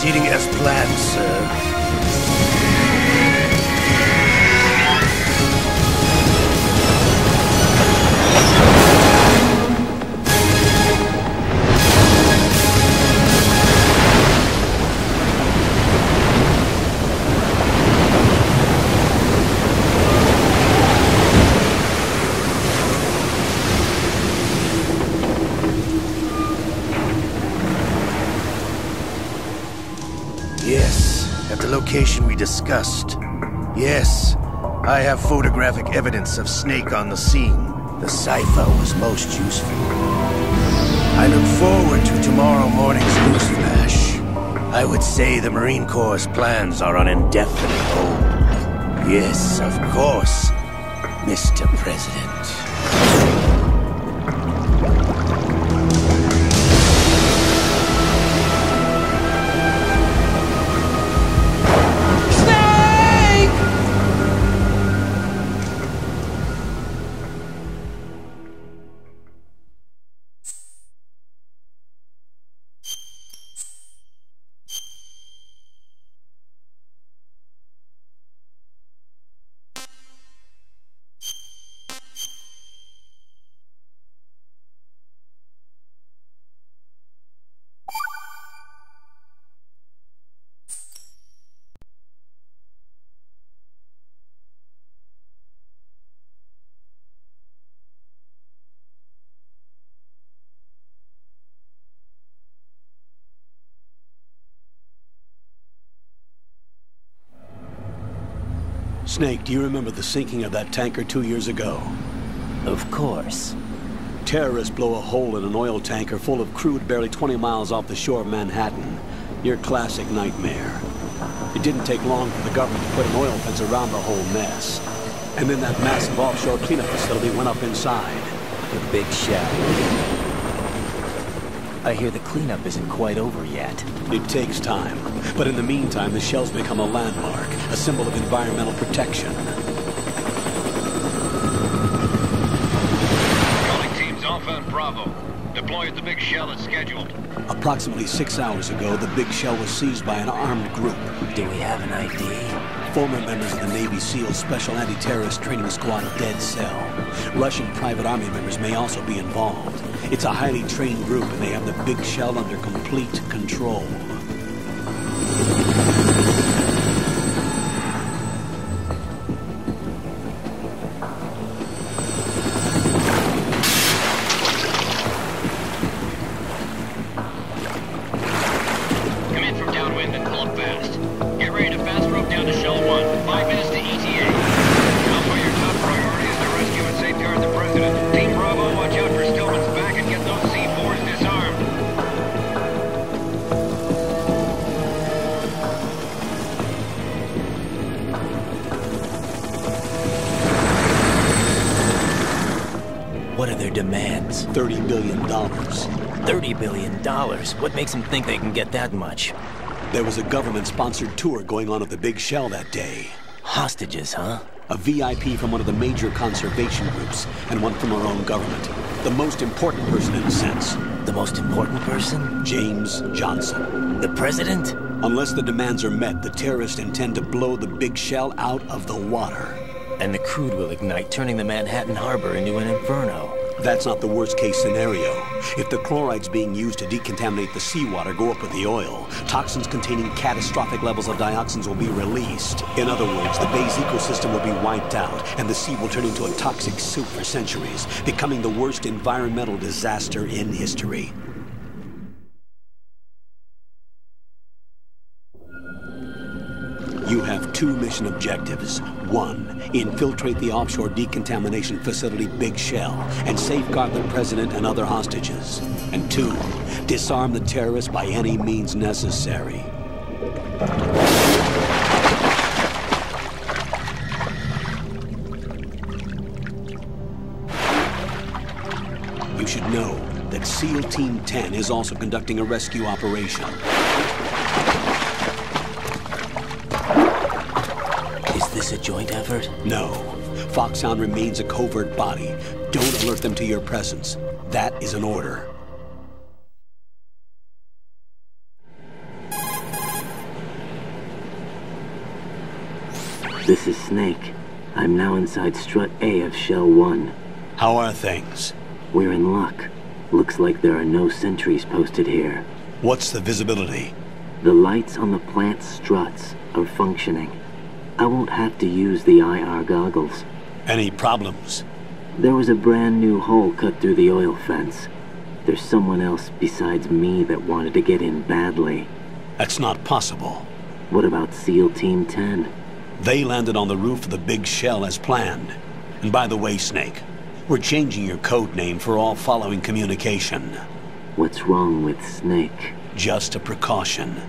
Proceeding as planned, sir. Yes, at the location we discussed. Yes, I have photographic evidence of Snake on the scene. The cipher was most useful. I look forward to tomorrow morning's news flash. I would say the Marine Corps' plans are on indefinite hold. Yes, of course, Mr. President. Snake, do you remember the sinking of that tanker 2 years ago? Of course. Terrorists blow a hole in an oil tanker full of crude barely 20 miles off the shore of Manhattan. Your classic nightmare. It didn't take long for the government to put an oil fence around the whole mess. And then that massive offshore cleanup facility went up inside. The big shell. I hear the cleanup isn't quite over yet. It takes time. But in the meantime, the shell's become a landmark, a symbol of environmental protection. Calling teams Alpha and Bravo. Deploy at the big shell as scheduled. Approximately 6 hours ago, the big shell was seized by an armed group. Do we have an ID? Former members of the Navy SEAL Special Anti-Terrorist Training Squad Dead Cell. Russian private army members may also be involved. It's a highly trained group, and they have the big shell under complete control. Come in from downwind and pull up fast. Get ready to fast rope down to Shell 1. 5 minutes to ETA. Alpha, your top priority is to rescue and safeguard the President. Team Bravo, watch out for Stillman's back and get those C4s disarmed. What are their demands? $30 billion. $30 billion? What makes them think they can get that much? There was a government-sponsored tour going on at the big shell that day. Hostages, huh? A VIP from one of the major conservation groups, and one from our own government. The most important person in a sense. The most important person? James Johnson. The president? Unless the demands are met, the terrorists intend to blow the big shell out of the water. And the crude will ignite, turning the Manhattan Harbor into an inferno. That's not the worst-case scenario. If the chlorides being used to decontaminate the seawater go up with the oil, toxins containing catastrophic levels of dioxins will be released. In other words, the bay's ecosystem will be wiped out, and the sea will turn into a toxic soup for centuries, becoming the worst environmental disaster in history. You have 2 mission objectives. 1, infiltrate the offshore decontamination facility Big Shell and safeguard the president and other hostages. And 2, disarm the terrorists by any means necessary. You should know that SEAL Team 10 is also conducting a rescue operation. Is this a joint effort? No. Foxhound remains a covert body. Don't alert them to your presence. That is an order. This is Snake. I'm now inside Strut A of Shell 1. How are things? We're in luck. Looks like there are no sentries posted here. What's the visibility? The lights on the plant's struts are functioning. I won't have to use the IR goggles. Any problems? There was a brand new hole cut through the oil fence. There's someone else besides me that wanted to get in badly. That's not possible. What about SEAL Team 10? They landed on the roof of the Big Shell as planned. And by the way, Snake, we're changing your code name for all following communication. What's wrong with Snake? Just a precaution.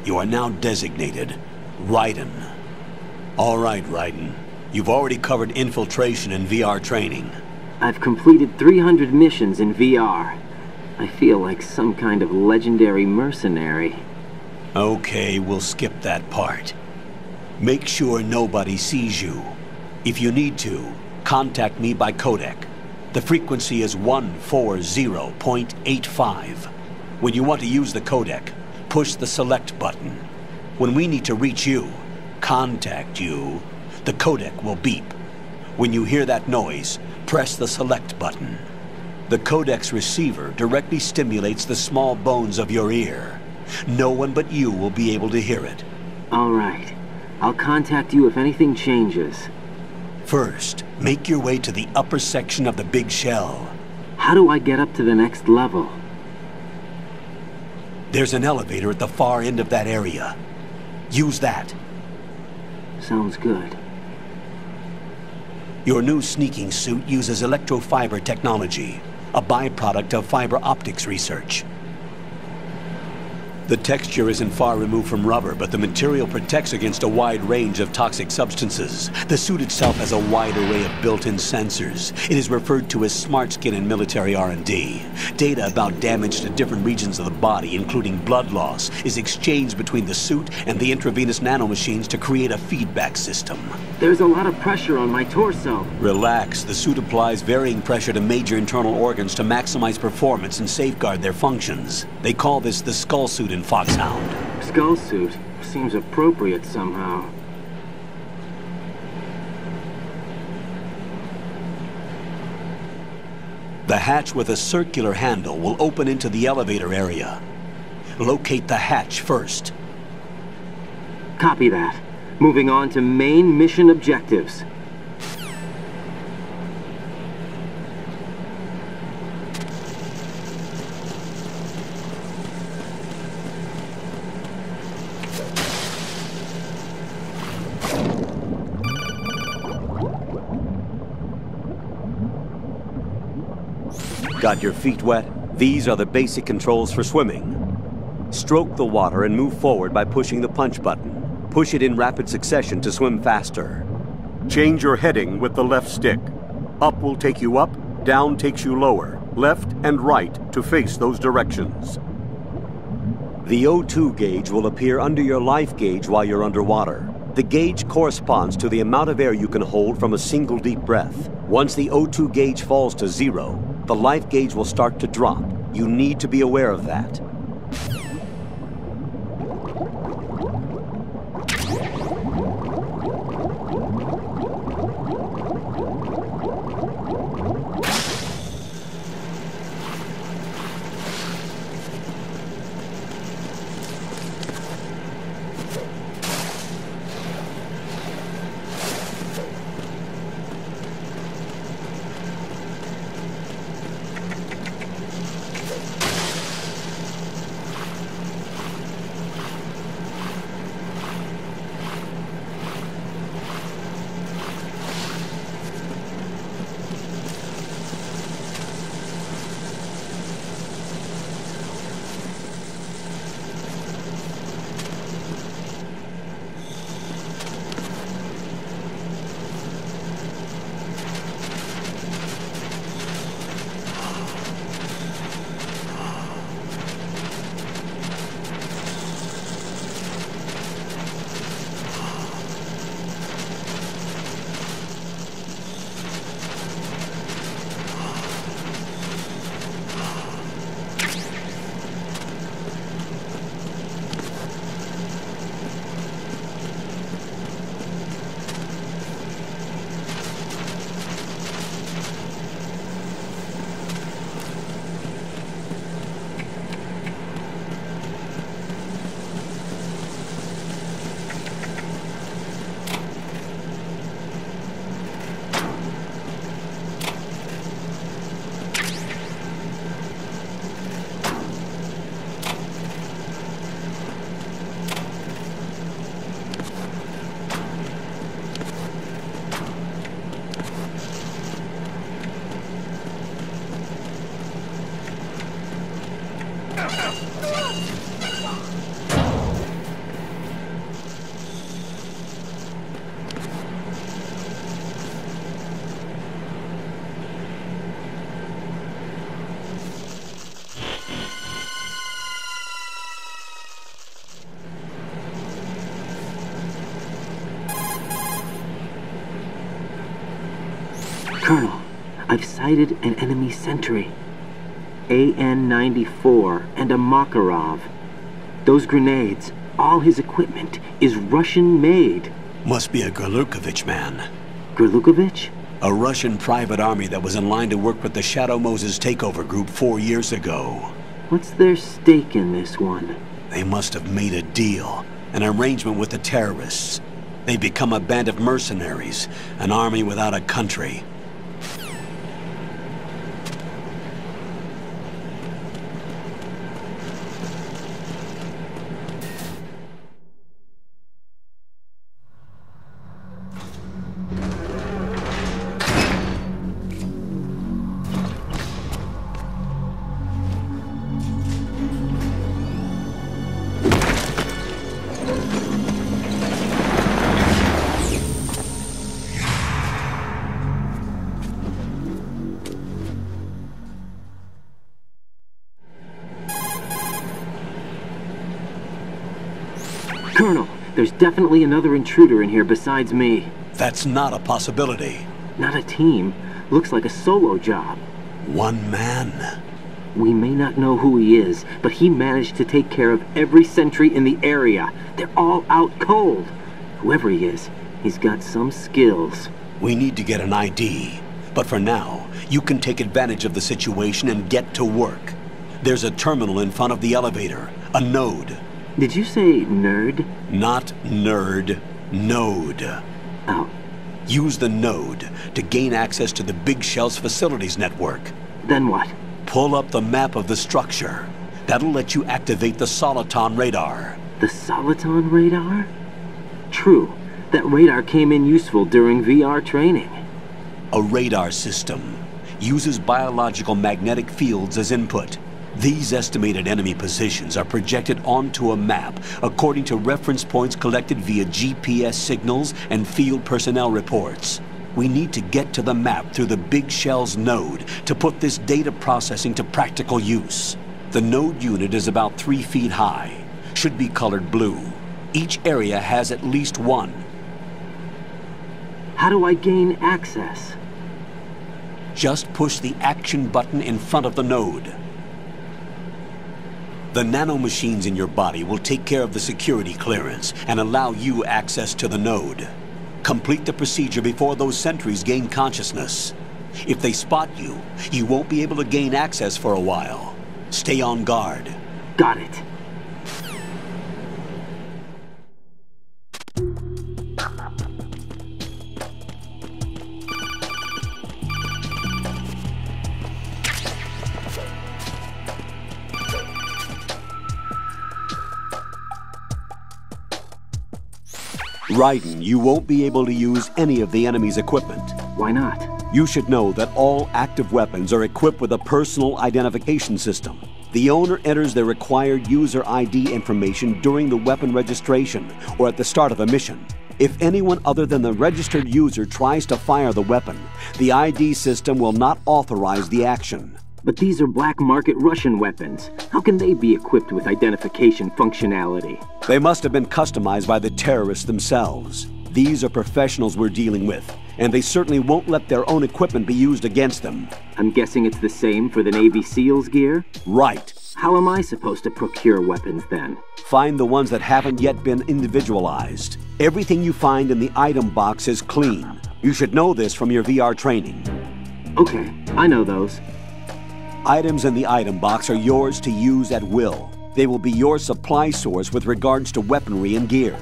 You are now designated Raiden. All right, Raiden. You've already covered infiltration and VR training. I've completed 300 missions in VR. I feel like some kind of legendary mercenary. Okay, we'll skip that part. Make sure nobody sees you. If you need to, contact me by codec. The frequency is 140.85. When you want to use the codec, push the select button. When we need to reach you, contact you, the codec will beep. When you hear that noise, press the select button. The codec's receiver directly stimulates the small bones of your ear. No one but you will be able to hear it. All right. I'll contact you if anything changes. First, make your way to the upper section of the Big Shell. How do I get up to the next level? There's an elevator at the far end of that area. Use that. Sounds good. Your new sneaking suit uses electrofiber technology, a byproduct of fiber optics research. The texture isn't far removed from rubber, but the material protects against a wide range of toxic substances. The suit itself has a wide array of built-in sensors. It is referred to as smart skin in military R&D. Data about damage to different regions of the body, including blood loss, is exchanged between the suit and the intravenous nanomachines to create a feedback system. There's a lot of pressure on my torso. Relax. The suit applies varying pressure to major internal organs to maximize performance and safeguard their functions. They call this the skull suit in Foxhound. Skull suit seems appropriate somehow. The hatch with a circular handle will open into the elevator area. Locate the hatch first. Copy that. Moving on to main mission objectives. Got your feet wet? These are the basic controls for swimming. Stroke the water and move forward by pushing the punch button. Push it in rapid succession to swim faster. Change your heading with the left stick. Up will take you up, down takes you lower, left and right to face those directions. The O2 gauge will appear under your life gauge while you're underwater. The gauge corresponds to the amount of air you can hold from a single deep breath. Once the O2 gauge falls to 0, the life gauge will start to drop. You need to be aware of that. Colonel, I've sighted an enemy sentry. AN-94 and a Makarov. Those grenades, all his equipment, is Russian-made. Must be a Gorlukovich man. Gorlukovich? A Russian private army that was in line to work with the Shadow Moses takeover group 4 years ago. What's their stake in this one? They must have made a deal, an arrangement with the terrorists. They become a band of mercenaries, an army without a country. Colonel, there's definitely another intruder in here besides me. That's not a possibility. Not a team. Looks like a solo job. One man. We may not know who he is, but he managed to take care of every sentry in the area. They're all out cold. Whoever he is, he's got some skills. We need to get an ID. But for now, you can take advantage of the situation and get to work. There's a terminal in front of the elevator. A node. Did you say nerd? Not nerd. Node. Oh. Use the node to gain access to the Big Shell's facilities network. Then what? Pull up the map of the structure. That'll let you activate the Soliton radar. The Soliton radar? True. That radar came in useful during VR training. A radar system uses biological magnetic fields as input. These estimated enemy positions are projected onto a map according to reference points collected via GPS signals and field personnel reports. We need to get to the map through the Big Shell's node to put this data processing to practical use. The node unit is about 3 feet high, should be colored blue. Each area has at least one. How do I gain access? Just push the action button in front of the node. The nanomachines in your body will take care of the security clearance and allow you access to the node. Complete the procedure before those sentries gain consciousness. If they spot you, you won't be able to gain access for a while. Stay on guard. Got it. Raiden, you won't be able to use any of the enemy's equipment. Why not? You should know that all active weapons are equipped with a personal identification system. The owner enters their required user ID information during the weapon registration or at the start of a mission. If anyone other than the registered user tries to fire the weapon, the ID system will not authorize the action. But these are black market Russian weapons. How can they be equipped with identification functionality? They must have been customized by the terrorists themselves. These are professionals we're dealing with, and they certainly won't let their own equipment be used against them. I'm guessing it's the same for the Navy SEALs gear? Right. How am I supposed to procure weapons then? Find the ones that haven't yet been individualized. Everything you find in the item box is clean. You should know this from your VR training. Okay, I know those. Items in the item box are yours to use at will. They will be your supply source with regards to weaponry and gear.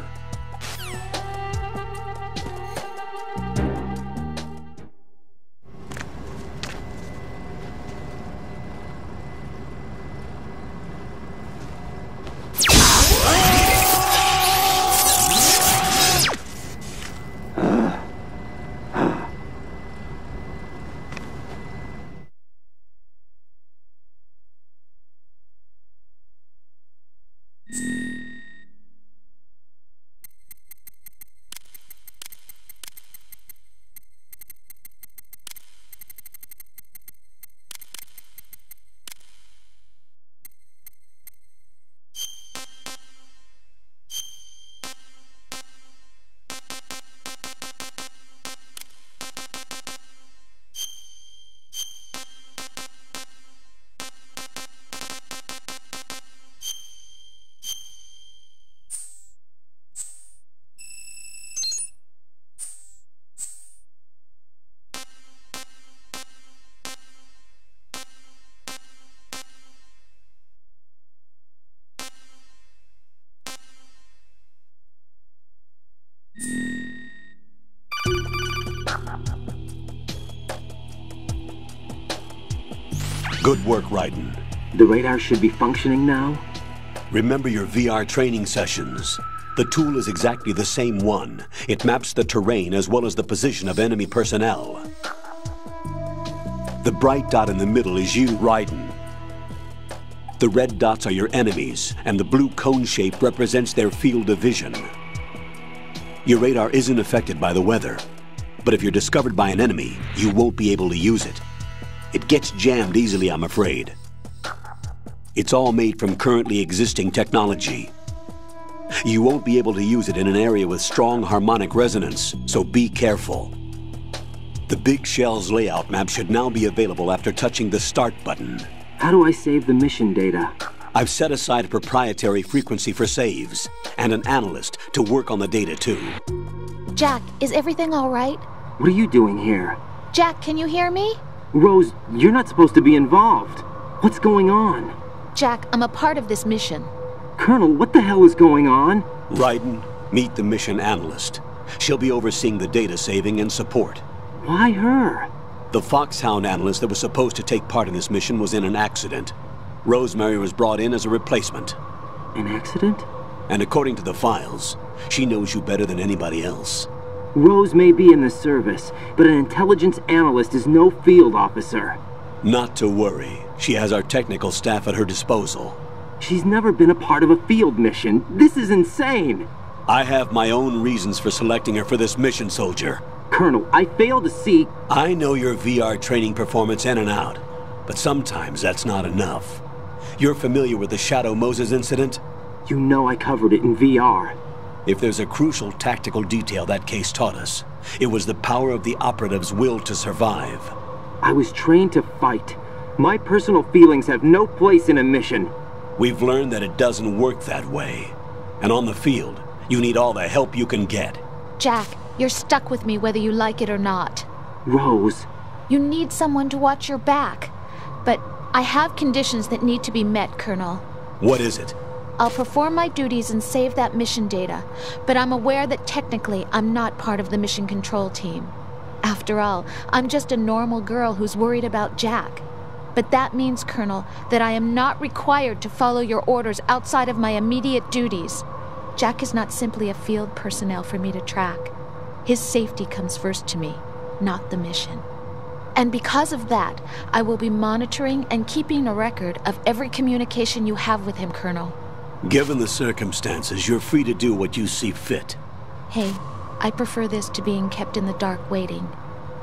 Good work, Raiden. The radar should be functioning now? Remember your VR training sessions. The tool is exactly the same one. It maps the terrain as well as the position of enemy personnel. The bright dot in the middle is you, Raiden. The red dots are your enemies, and the blue cone shape represents their field of vision. Your radar isn't affected by the weather, but if you're discovered by an enemy, you won't be able to use it. It gets jammed easily, I'm afraid. It's all made from currently existing technology. You won't be able to use it in an area with strong harmonic resonance, so be careful. The Big Shell's layout map should now be available after touching the Start button. How do I save the mission data? I've set aside a proprietary frequency for saves, and an analyst to work on the data too. Jack, is everything all right? What are you doing here? Jack, can you hear me? Rose, you're not supposed to be involved. What's going on? Jack, I'm a part of this mission. Colonel, what the hell is going on? Raiden, meet the mission analyst. She'll be overseeing the data saving and support. Why her? The Foxhound analyst that was supposed to take part in this mission was in an accident. Rosemary was brought in as a replacement. An accident? And according to the files, she knows you better than anybody else. Rose may be in the service, but an intelligence analyst is no field officer. Not to worry. She has our technical staff at her disposal. She's never been a part of a field mission. This is insane. I have my own reasons for selecting her for this mission, soldier. Colonel, I fail to see... I know your VR training performance in and out, but sometimes that's not enough. You're familiar with the Shadow Moses incident? You know I covered it in VR. If there's a crucial tactical detail that case taught us, it was the power of the operative's will to survive. I was trained to fight. My personal feelings have no place in a mission. We've learned that it doesn't work that way. And on the field, you need all the help you can get. Jack, you're stuck with me whether you like it or not. Rose. You need someone to watch your back. But I have conditions that need to be met, Colonel. What is it? I'll perform my duties and save that mission data, but I'm aware that technically I'm not part of the mission control team. After all, I'm just a normal girl who's worried about Jack. But that means, Colonel, that I am not required to follow your orders outside of my immediate duties. Jack is not simply a field personnel for me to track. His safety comes first to me, not the mission. And because of that, I will be monitoring and keeping a record of every communication you have with him, Colonel. Given the circumstances, you're free to do what you see fit. Hey, I prefer this to being kept in the dark waiting.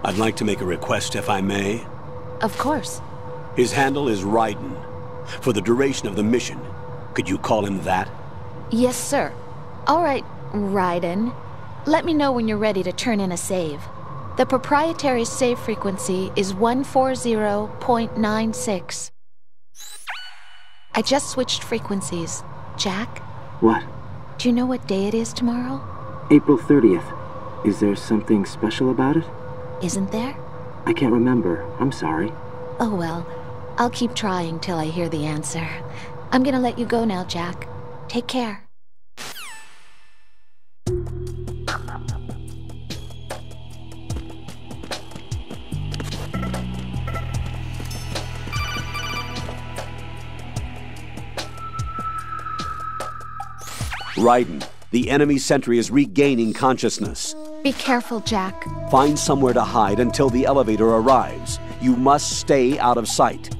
I'd like to make a request, if I may. Of course. His handle is Raiden. For the duration of the mission, could you call him that? Yes, sir. All right, Raiden. Let me know when you're ready to turn in a save. The proprietary save frequency is 140.96. I just switched frequencies. Jack? What? Do you know what day it is tomorrow? April 30th. Is there something special about it? Isn't there? I can't remember. I'm sorry. Oh well, I'll keep trying till I hear the answer. I'm gonna let you go now, Jack. Take care. Raiden, the enemy sentry is regaining consciousness. Be careful, Jack. Find somewhere to hide until the elevator arrives. You must stay out of sight.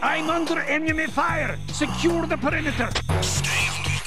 I'm under enemy fire! Secure the perimeter! Stay on the lookout.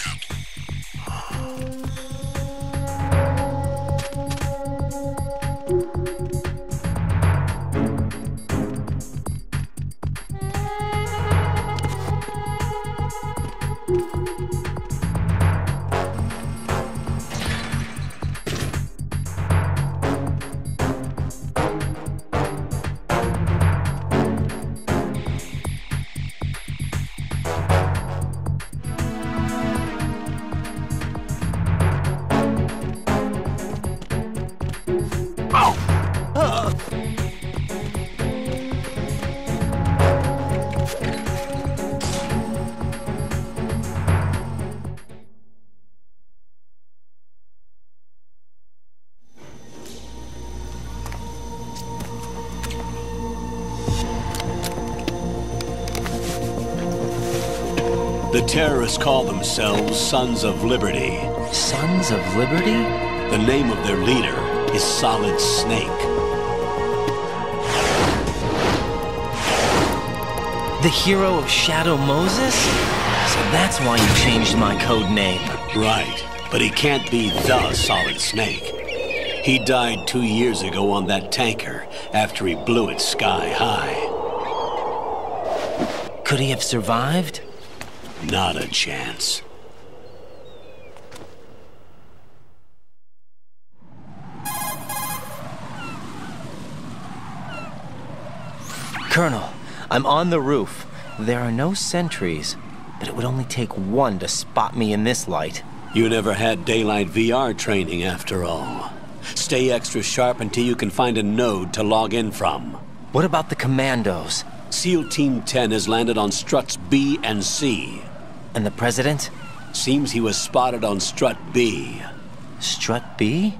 The terrorists call themselves Sons of Liberty. Sons of Liberty? The name of their leader is Solid Snake. The hero of Shadow Moses? So that's why you changed my code name. Right, but he can't be the Solid Snake. He died 2 years ago on that tanker after he blew it sky high. Could he have survived? Not a chance. Colonel, I'm on the roof. There are no sentries, but it would only take one to spot me in this light. You never had daylight VR training after all. Stay extra sharp until you can find a node to log in from. What about the commandos? SEAL Team 10 has landed on struts B and C. And the President? Seems he was spotted on strut B. Strut B?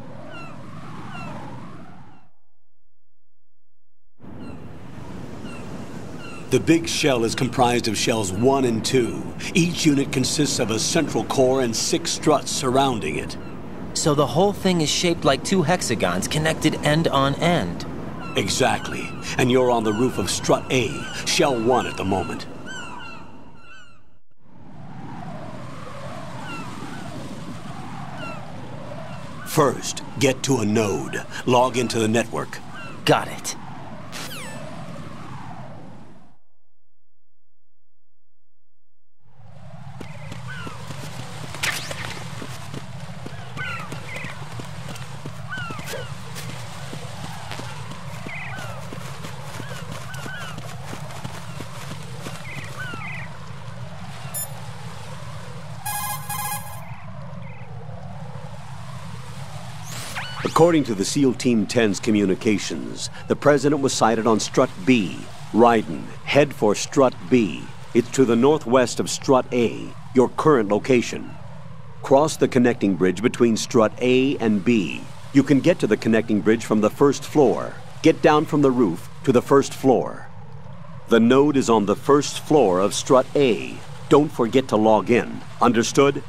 The big shell is comprised of shells 1 and 2. Each unit consists of a central core and 6 struts surrounding it. So the whole thing is shaped like 2 hexagons connected end on end. Exactly. And you're on the roof of strut A, shell 1 at the moment. First, get to a node. Log into the network. Got it. According to the SEAL Team 10's communications, the President was sighted on strut B. Raiden, head for strut B. It's to the northwest of strut A, your current location. Cross the connecting bridge between strut A and B. You can get to the connecting bridge from the first floor. Get down from the roof to the first floor. The node is on the first floor of strut A. Don't forget to log in. Understood?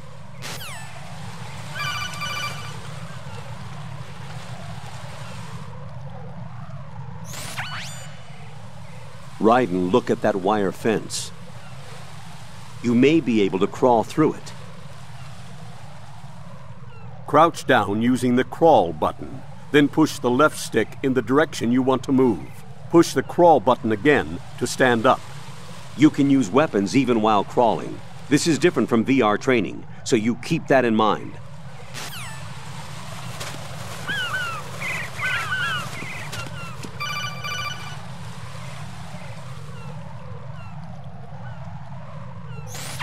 Raiden, look at that wire fence. You may be able to crawl through it. Crouch down using the crawl button. Then push the left stick in the direction you want to move. Push the crawl button again to stand up. You can use weapons even while crawling. This is different from VR training, so you keep that in mind.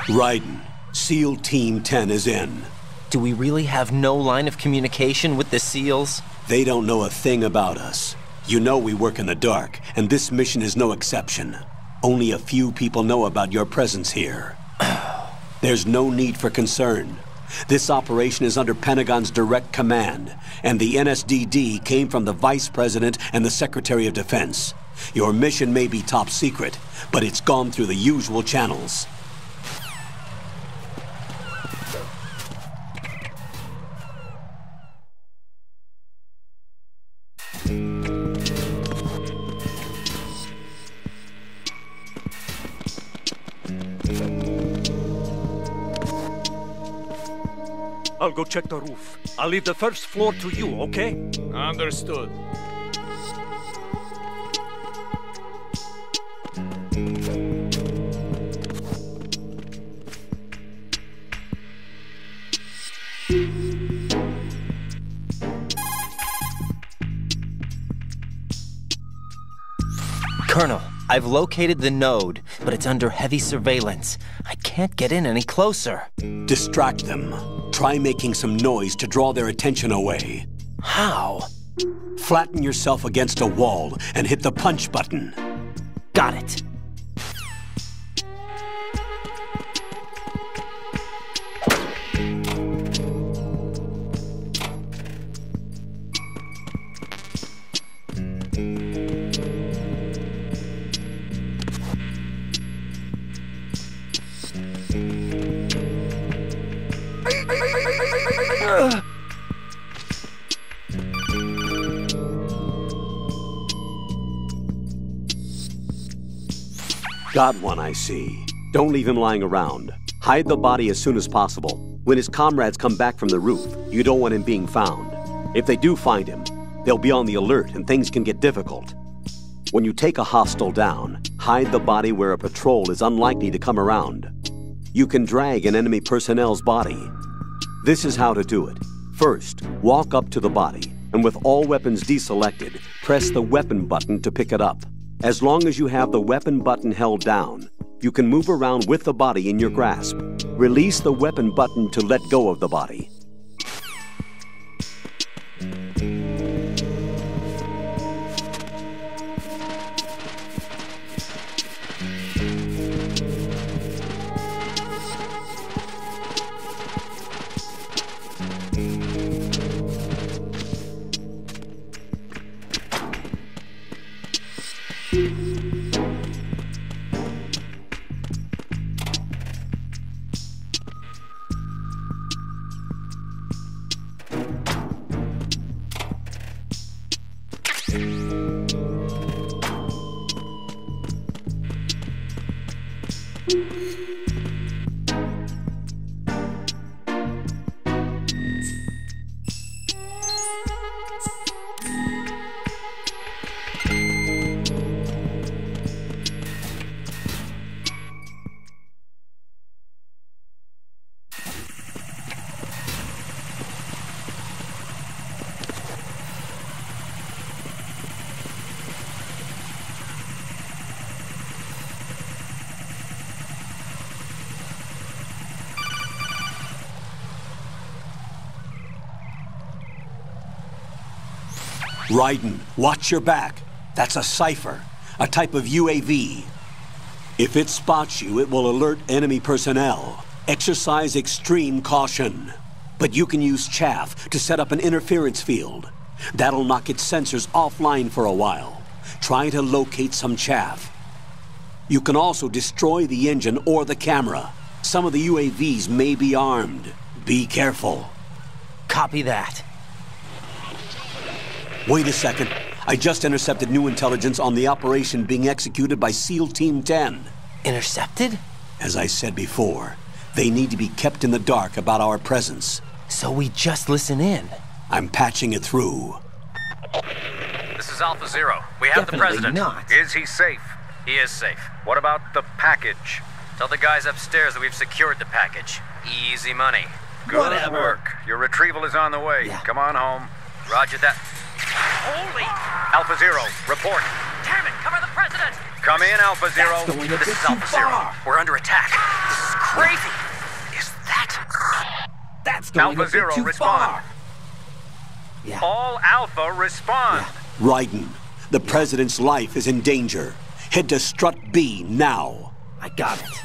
Raiden, SEAL Team 10 is in. Do we really have no line of communication with the SEALs? They don't know a thing about us. You know we work in the dark, and this mission is no exception. Only a few people know about your presence here. There's no need for concern. This operation is under Pentagon's direct command, and the NSDD came from the Vice President and the Secretary of Defense. Your mission may be top secret, but it's gone through the usual channels. I'll go check the roof. I'll leave the first floor to you, okay? Understood. Colonel, I've located the node, but it's under heavy surveillance. I can't get in any closer. Distract them. Try making some noise to draw their attention away. How? Flatten yourself against a wall and hit the punch button. Got it. Got one, I see. Don't leave him lying around. Hide the body as soon as possible. When his comrades come back from the roof, you don't want him being found. If they do find him, they'll be on the alert and things can get difficult. When you take a hostile down, hide the body where a patrol is unlikely to come around. You can drag an enemy personnel's body. This is how to do it. First, walk up to the body, and with all weapons deselected, press the weapon button to pick it up. As long as you have the weapon button held down, you can move around with the body in your grasp. Release the weapon button to let go of the body. Raiden, watch your back. That's a cipher, a type of UAV. If it spots you, it will alert enemy personnel. Exercise extreme caution. But you can use chaff to set up an interference field. That'll knock its sensors offline for a while. Try to locate some chaff. You can also destroy the engine or the camera. Some of the UAVs may be armed. Be careful. Copy that. Wait a second. I just intercepted new intelligence on the operation being executed by SEAL Team 10. Intercepted? As I said before, they need to be kept in the dark about our presence. So we just listen in? I'm patching it through. This is Alpha Zero. We have Definitely the president. Not. Is he safe? He is safe. What about the package? Tell the guys upstairs that we've secured the package. Easy money. Good work. Your retrieval is on the way. Yeah. Come on home. Roger that. Holy! Alpha Zero, report. Damn it, cover the president! Come in, Alpha Zero. This is Alpha Zero. We're under attack. This is crazy. Is that... That's going Alpha Zero, respond. Yeah. All Alpha, respond. Yeah. Raiden, the president's life is in danger. Head to Strut B now. I got it.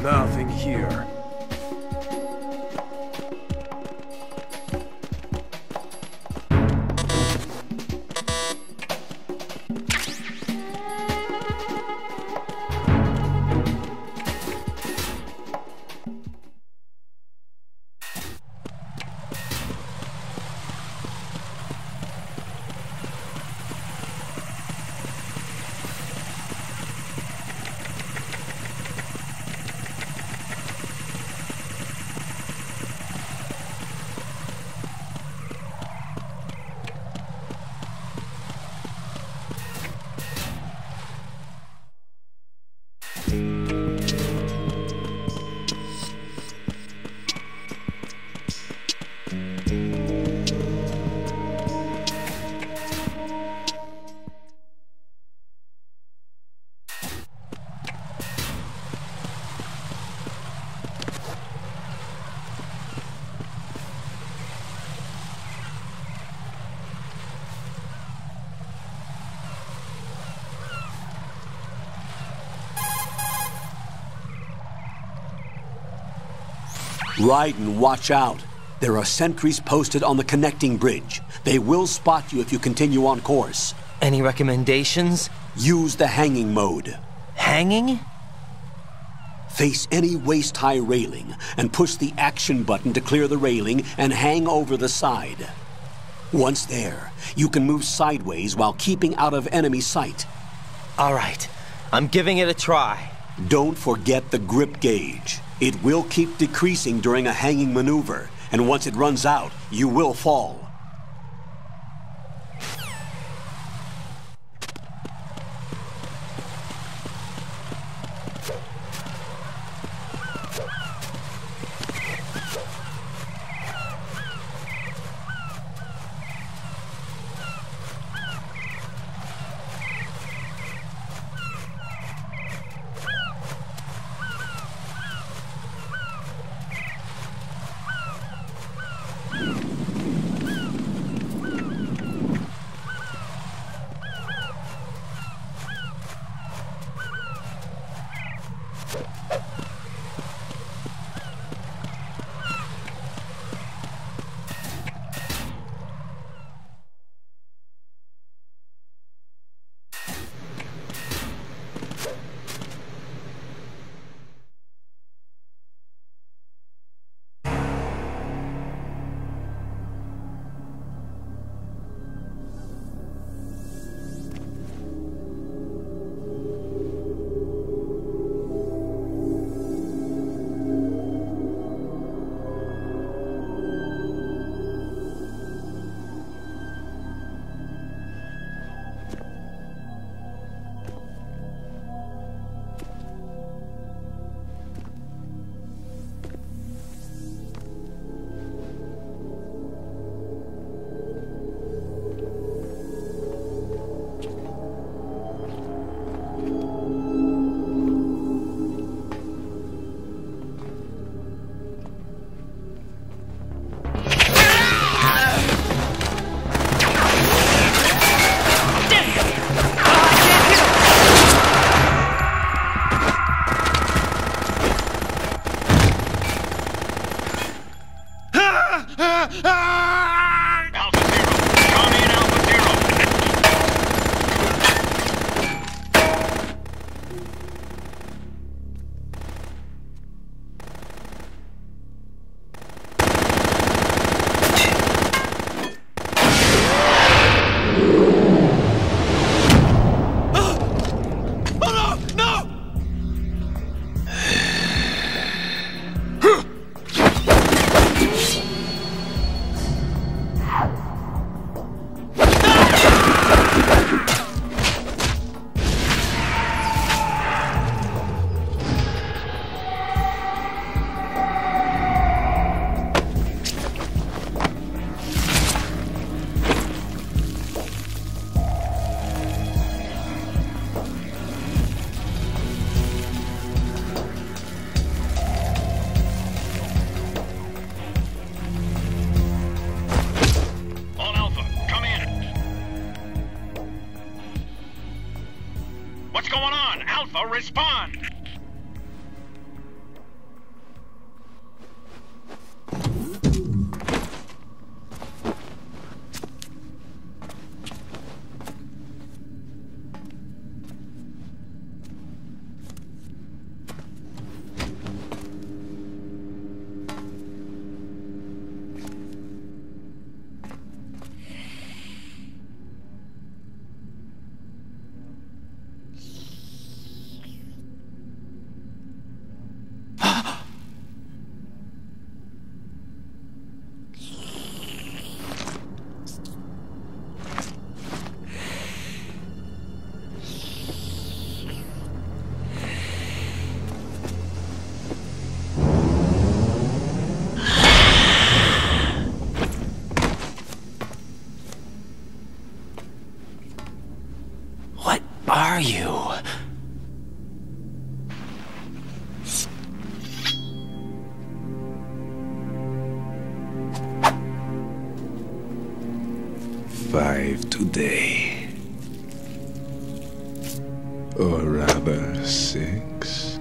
Nothing here. Raiden, watch out. There are sentries posted on the connecting bridge. They will spot you if you continue on course. Any recommendations? Use the hanging mode. Hanging? Face any waist-high railing and push the action button to clear the railing and hang over the side. Once there, you can move sideways while keeping out of enemy sight. All right, I'm giving it a try. Don't forget the grip gauge. It will keep decreasing during a hanging maneuver, and once it runs out, you will fall. Respond! Are you? Five today. Or rather, 6.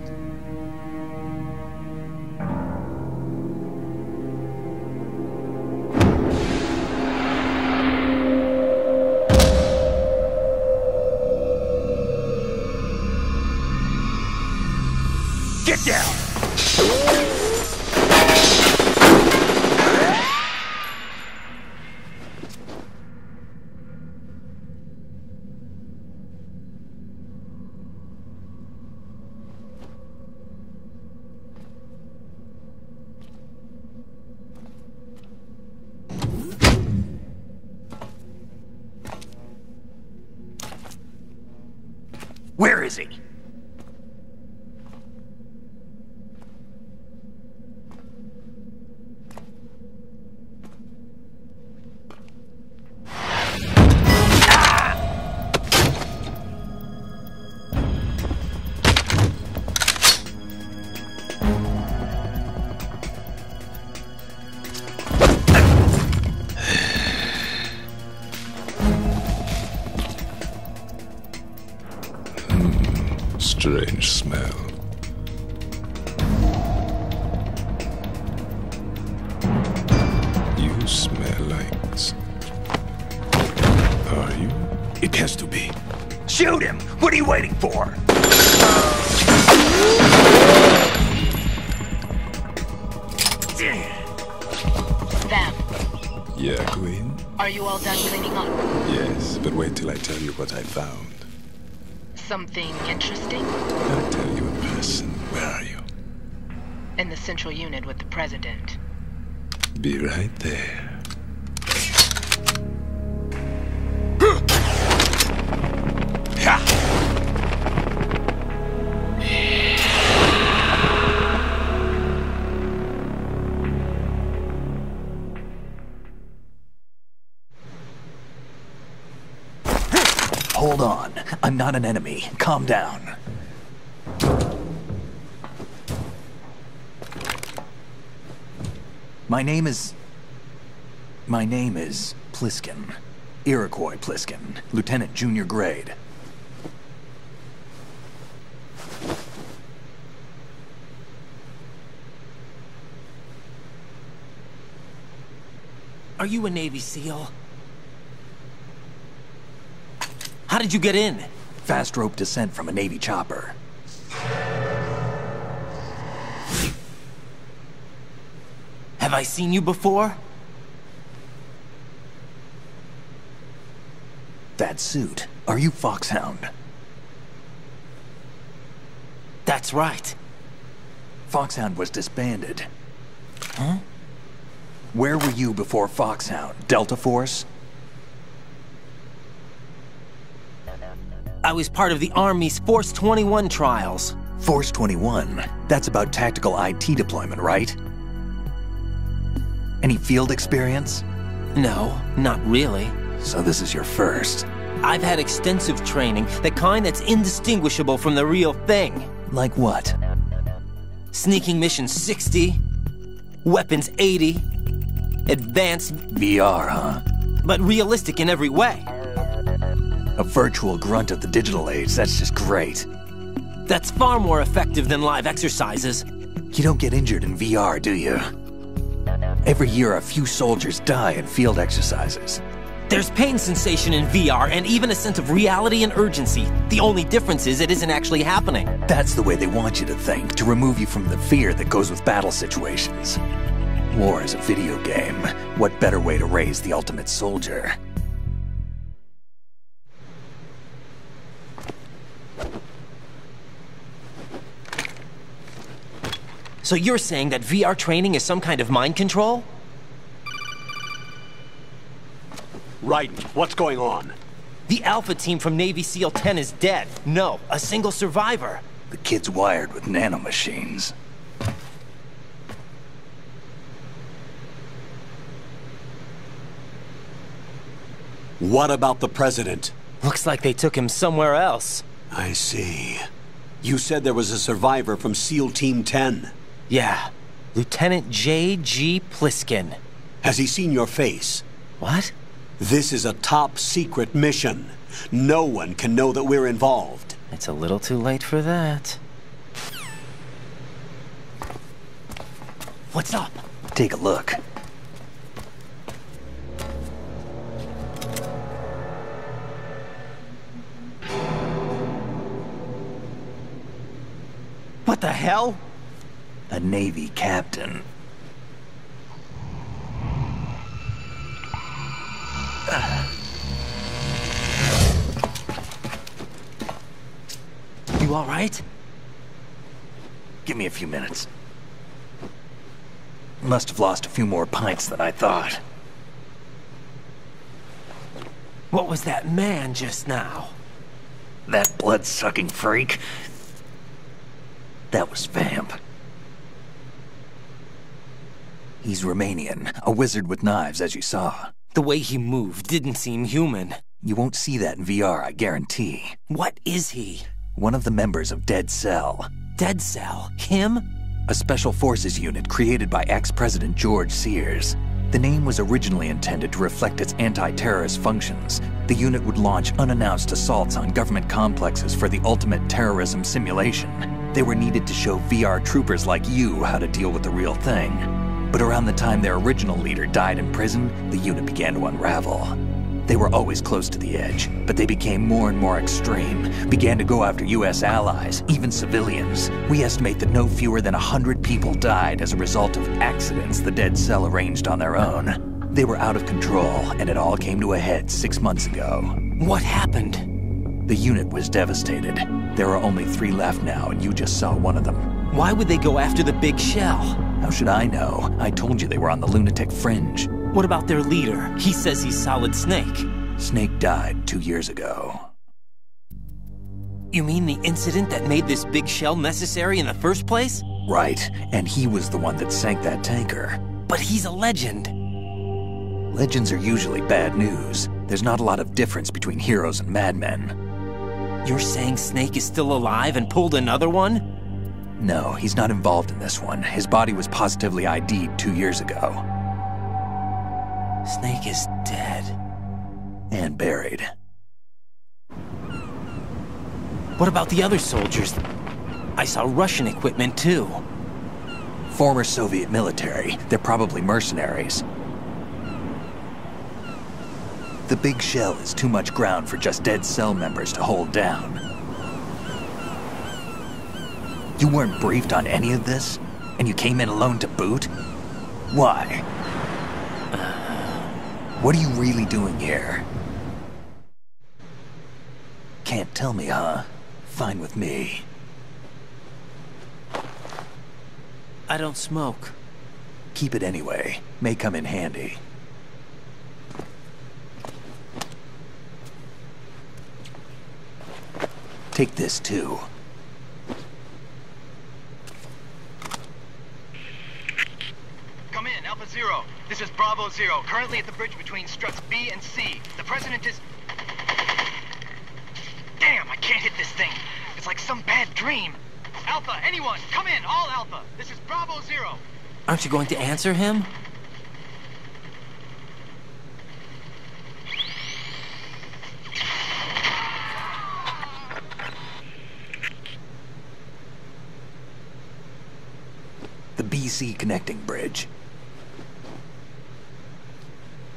Where is he? Strange smell. You smell like... Are you? It has to be. Shoot him! What are you waiting for? Vam, Yeah, Queen? are you all done cleaning up? Yes, but wait till I tell you what I found. Something interesting? I'll tell you in person. Where are you? In the central unit with the president. Be right there. Hold on. I'm not an enemy. Calm down. My name is Pliskin. Iroquois Pliskin. Lieutenant Junior Grade. Are you a Navy SEAL? How did you get in? Fast rope descent from a Navy chopper. Have I seen you before? That suit. Are you Foxhound? That's right. Foxhound was disbanded. Huh? Where were you before Foxhound? Delta Force? I was part of the Army's Force 21 trials. Force 21? That's about tactical IT deployment, right? Any field experience? No, not really. So this is your first? I've had extensive training, the kind that's indistinguishable from the real thing. Like what? Sneaking mission 60, weapons 80, advanced... VR, huh? But realistic in every way. A virtual grunt of the digital age, that's just great. That's far more effective than live exercises. You don't get injured in VR, do you? Every year a few soldiers die in field exercises. There's pain sensation in VR and even a sense of reality and urgency. The only difference is it isn't actually happening. That's the way they want you to think, to remove you from the fear that goes with battle situations. War is a video game. What better way to raise the ultimate soldier? So you're saying that VR training is some kind of mind control? Raiden, what's going on? The Alpha team from Navy SEAL 10 is dead. No, a single survivor. The kid's wired with nanomachines. What about the president? Looks like they took him somewhere else. I see. You said there was a survivor from SEAL Team 10. Yeah, Lieutenant J.G. Pliskin. Has he seen your face? What? This is a top secret mission. No one can know that we're involved. It's a little too late for that. What's up? Take a look. What the hell? A Navy captain. You all right? Give me a few minutes. Must have lost a few more pints than I thought. What was that man just now? That blood-sucking freak. That was Vamp. He's Romanian, a wizard with knives, as you saw. The way he moved didn't seem human. You won't see that in VR, I guarantee. What is he? One of the members of Dead Cell. Dead Cell? Him? A special forces unit created by ex-President George Sears. The name was originally intended to reflect its anti-terrorist functions. The unit would launch unannounced assaults on government complexes for the ultimate terrorism simulation. They were needed to show VR troopers like you how to deal with the real thing. But around the time their original leader died in prison, the unit began to unravel. They were always close to the edge, but they became more and more extreme, began to go after US allies, even civilians. We estimate that no fewer than 100 people died as a result of accidents the Dead Cell arranged on their own. They were out of control, and it all came to a head 6 months ago. What happened? The unit was devastated. There are only 3 left now, and you just saw one of them. Why would they go after the big shell? How should I know? I told you they were on the lunatic fringe. What about their leader? He says he's Solid Snake. Snake died 2 years ago. You mean the incident that made this big shell necessary in the first place? Right, and he was the one that sank that tanker. But he's a legend. Legends are usually bad news. There's not a lot of difference between heroes and madmen. You're saying Snake is still alive and pulled another one? No, he's not involved in this one. His body was positively ID'd 2 years ago. Snake is dead. And buried. What about the other soldiers? I saw Russian equipment too. Former Soviet military. They're probably mercenaries. The big shell is too much ground for just Dead Cell members to hold down. You weren't briefed on any of this? And you came in alone to boot? Why? What are you really doing here? Can't tell me, huh? Fine with me. I don't smoke. Keep it anyway. May come in handy. Take this too. Come in, Alpha Zero. This is Bravo Zero, currently at the bridge between struts B and C. The President is... Damn, I can't hit this thing. It's like some bad dream. Alpha, anyone, come in, all Alpha. This is Bravo Zero. Aren't you going to answer him? The BC connecting bridge.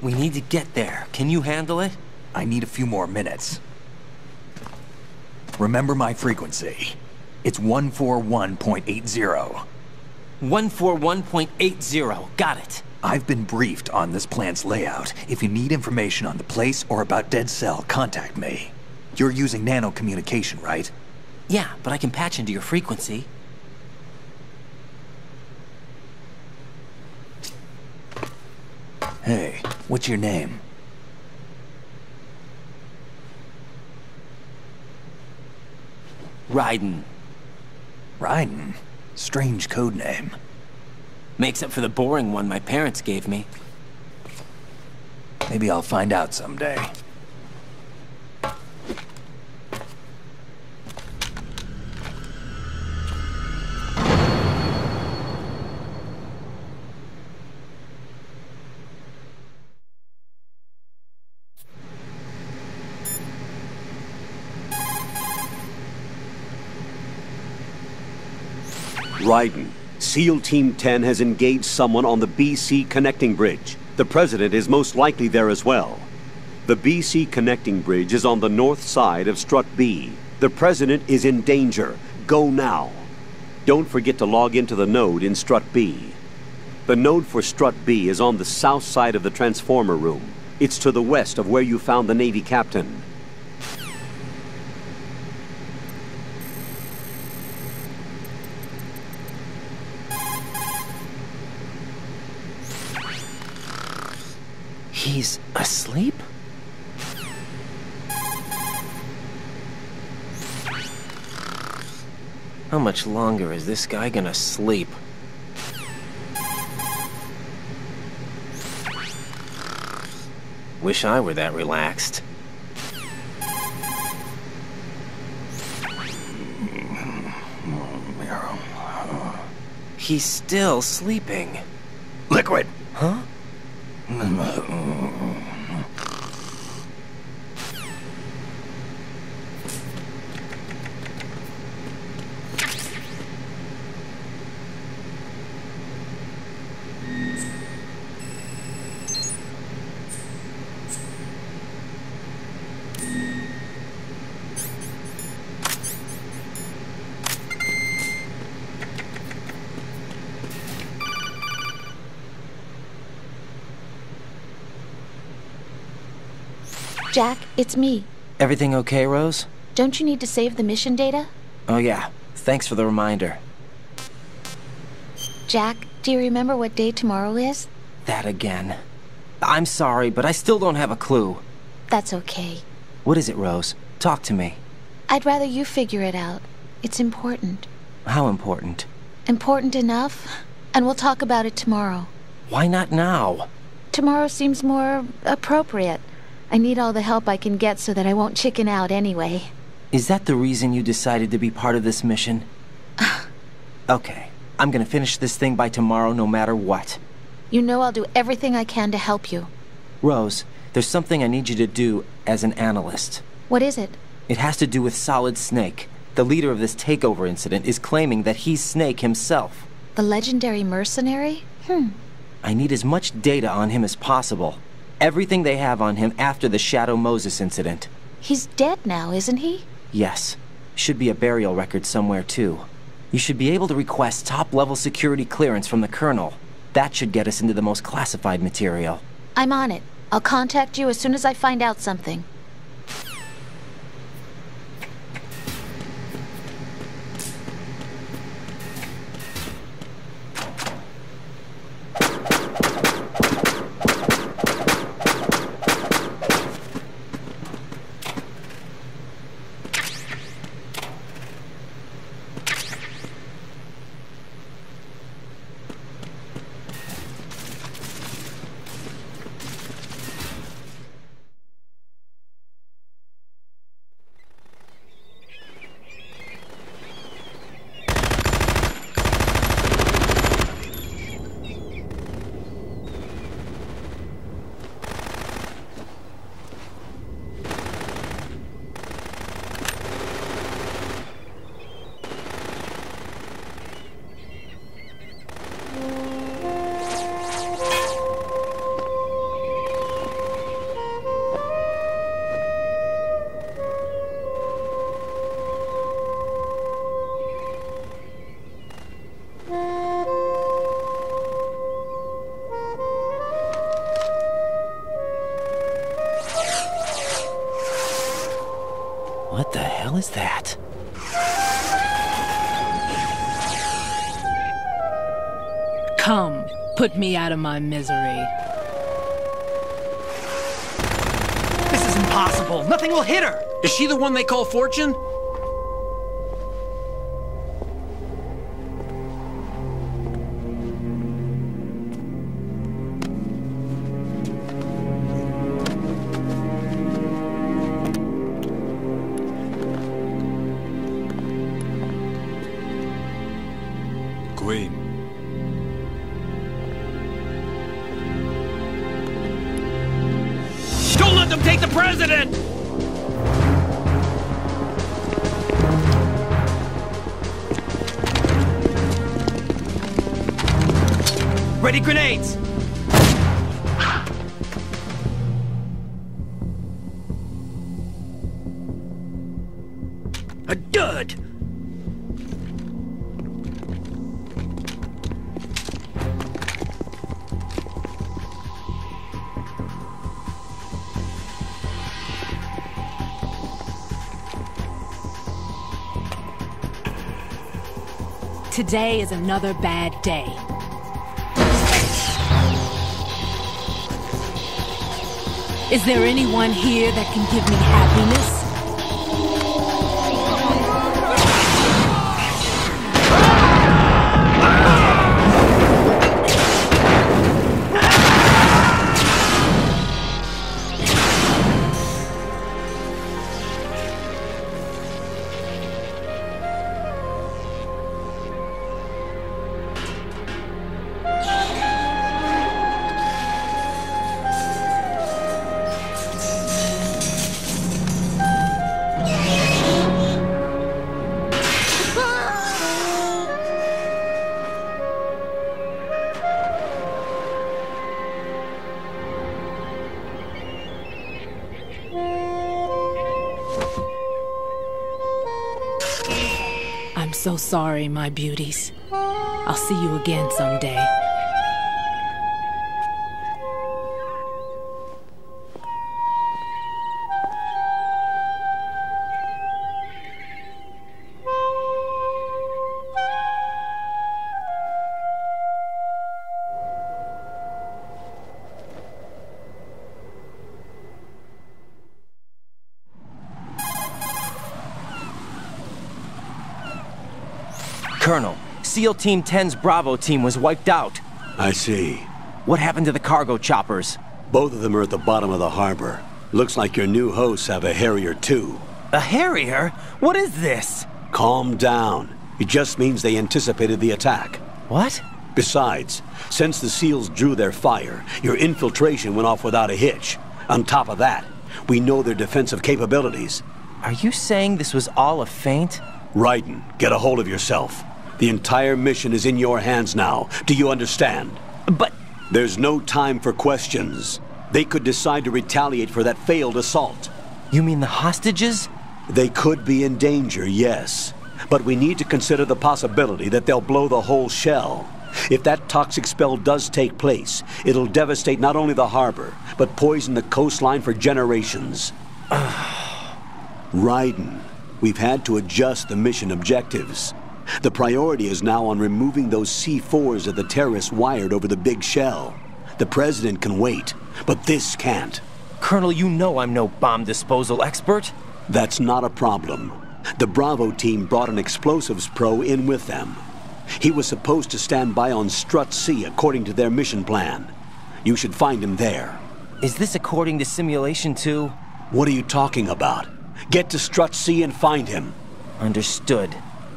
We need to get there. Can you handle it? I need a few more minutes. Remember my frequency. It's 141.80. 141.80. Got it. I've been briefed on this plant's layout. If you need information on the place or about Dead Cell, contact me. You're using nano communication, right? Yeah, but I can patch into your frequency. Hey, what's your name? Raiden. Raiden? Strange code name. Makes up for the boring one my parents gave me. Maybe I'll find out someday. Raiden, SEAL Team 10 has engaged someone on the BC connecting bridge. The President is most likely there as well. The BC connecting bridge is on the north side of Strut B. The President is in danger. Go now. Don't forget to log into the node in Strut B. The node for Strut B is on the south side of the transformer room. It's to the west of where you found the Navy captain. He's asleep? How much longer is this guy gonna sleep? Wish I were that relaxed. He's still sleeping. Liquid! Huh? Jack, it's me. Everything okay, Rose? Don't you need to save the mission data? Oh yeah, thanks for the reminder. Jack, do you remember what day tomorrow is? That again. I'm sorry, but I still don't have a clue. That's okay. What is it, Rose? Talk to me. I'd rather you figure it out. It's important. How important? Important enough, and we'll talk about it tomorrow. Why not now? Tomorrow seems more appropriate. I need all the help I can get so that I won't chicken out anyway. Is that the reason you decided to be part of this mission? Okay, I'm gonna finish this thing by tomorrow no matter what. You know I'll do everything I can to help you. Rose, there's something I need you to do as an analyst. What is it? It has to do with Solid Snake. The leader of this takeover incident is claiming that he's Snake himself. The legendary mercenary? I need as much data on him as possible. Everything they have on him after the Shadow Moses incident. He's dead now, isn't he? Yes. Should be a burial record somewhere, too. You should be able to request top-level security clearance from the Colonel. That should get us into the most classified material. I'm on it. I'll contact you as soon as I find out something. What the hell is that? Come, put me out of my misery. This is impossible. Nothing will hit her. Is she the one they call Fortune? Don't let them take the president! Ready grenades! A dud! Today is another bad day. Is there anyone here that can give me happiness? so sorry, my beauties. I'll see you again someday. Colonel, SEAL Team 10's Bravo team was wiped out. I see. What happened to the cargo choppers? Both of them are at the bottom of the harbor. Looks like your new hosts have a Harrier too. A Harrier? What is this? Calm down. It just means they anticipated the attack. What? Besides, since the SEALs drew their fire, your infiltration went off without a hitch. On top of that, we know their defensive capabilities. Are you saying this was all a feint? Raiden, get a hold of yourself. The entire mission is in your hands now. Do you understand? But... There's no time for questions. They could decide to retaliate for that failed assault. You mean the hostages? They could be in danger, yes. But we need to consider the possibility that they'll blow the whole shell. If that toxic spell does take place, it'll devastate not only the harbor, but poison the coastline for generations. Raiden, we've had to adjust the mission objectives. The priority is now on removing those C4s that the terrorists wired over the big shell. The President can wait, but this can't. Colonel, you know I'm no bomb disposal expert. That's not a problem. The Bravo team brought an explosives pro in with them. He was supposed to stand by on Strut C according to their mission plan. You should find him there. Is this according to simulation too? What are you talking about? Get to Strut C and find him. Understood.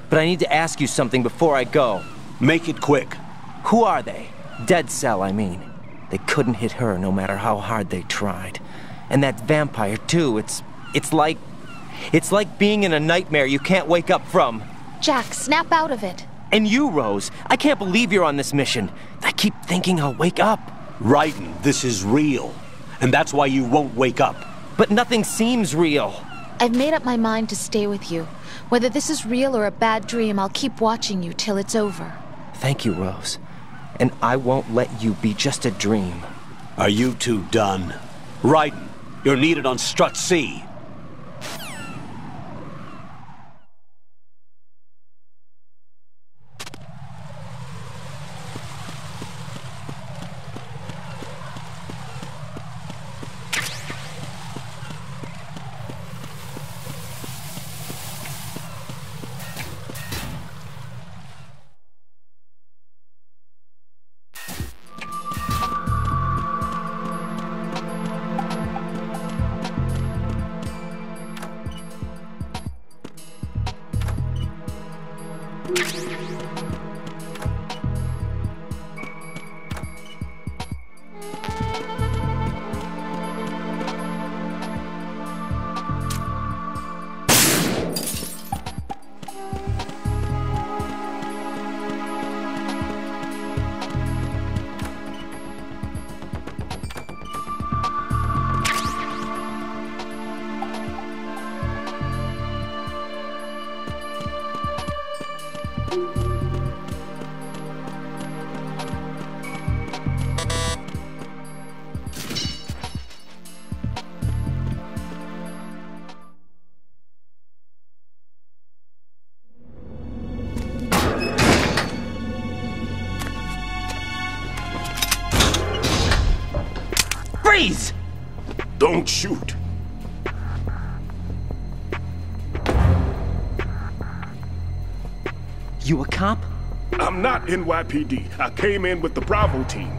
But I need to ask you something before I go. Make it quick. Who are they? Dead Cell, I mean. They couldn't hit her no matter how hard they tried. And that vampire too, it's like being in a nightmare you can't wake up from. Jack, snap out of it. And you, Rose, I can't believe you're on this mission. I keep thinking I'll wake up. Raiden, this is real. And that's why you won't wake up. But nothing seems real. I've made up my mind to stay with you. Whether this is real or a bad dream, I'll keep watching you till it's over. Thank you, Rose. And I won't let you be just a dream. Are you two done? Raiden, you're needed on Strut C. Freeze! Don't shoot. You a cop? I'm not NYPD. I came in with the Bravo team.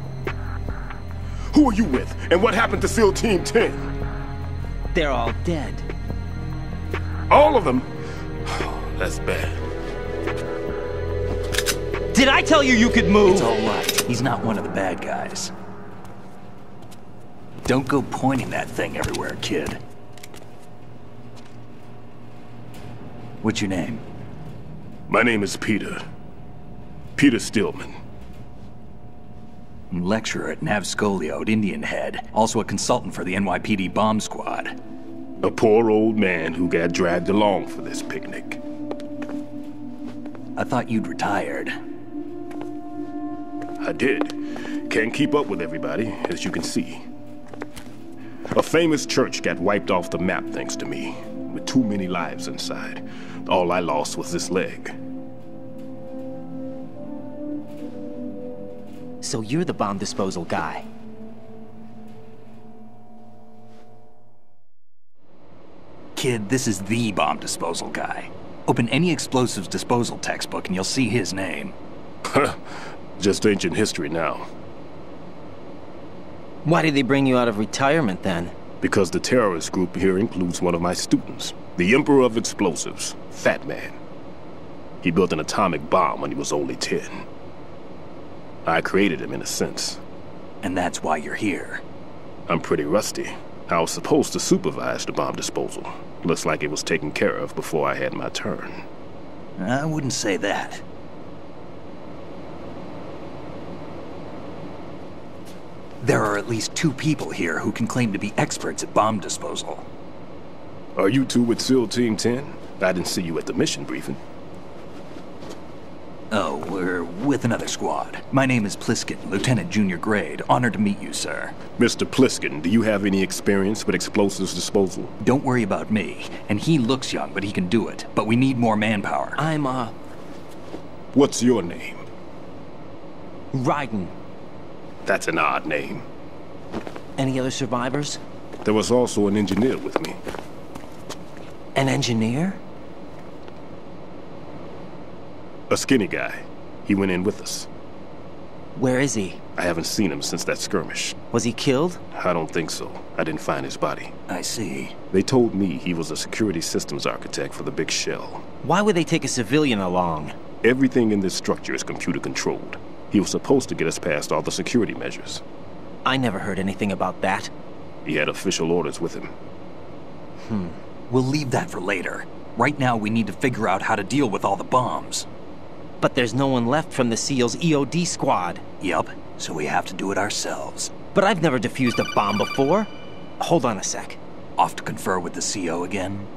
Who are you with? And what happened to SEAL Team 10? They're all dead. All of them? Oh, that's bad. Did I tell you you could move? It's all right. He's not one of the bad guys. Don't go pointing that thing everywhere, kid. What's your name? My name is Peter. Peter Stillman. I'm lecturer at Nav Scolio at Indian Head. Also a consultant for the NYPD bomb squad. A poor old man who got dragged along for this picnic. I thought you'd retired. I did. Can't keep up with everybody, as you can see. A famous church got wiped off the map thanks to me, with too many lives inside. All I lost was this leg. So you're the bomb disposal guy. Kid, this is the bomb disposal guy. Open any explosives disposal textbook and you'll see his name. Just ancient history now. Why did they bring you out of retirement then? Because the terrorist group here includes one of my students, the Emperor of Explosives, Fat Man. He built an atomic bomb when he was only 10. I created him in a sense. And that's why you're here. I'm pretty rusty. I was supposed to supervise the bomb disposal. Looks like it was taken care of before I had my turn. I wouldn't say that. There are at least 2 people here who can claim to be experts at bomb disposal. Are you 2 with SEAL Team 10? I didn't see you at the mission briefing. Oh, we're with another squad. My name is Pliskin, Lieutenant Junior Grade. Honored to meet you, sir. Mr. Pliskin, do you have any experience with explosives disposal? Don't worry about me. And he looks young, but he can do it. But we need more manpower. What's your name? Raiden. That's an odd name. Any other survivors? There was also an engineer with me. An engineer? A skinny guy. He went in with us. Where is he? I haven't seen him since that skirmish. Was he killed? I don't think so. I didn't find his body. I see. They told me he was a security systems architect for the big shell. Why would they take a civilian along? Everything in this structure is computer controlled. He was supposed to get us past all the security measures. I never heard anything about that. He had official orders with him. We'll leave that for later. Right now, we need to figure out how to deal with all the bombs. But there's no one left from the SEAL's EOD squad. Yup, so we have to do it ourselves. But I've never defused a bomb before. Hold on a sec. Off to confer with the CO again?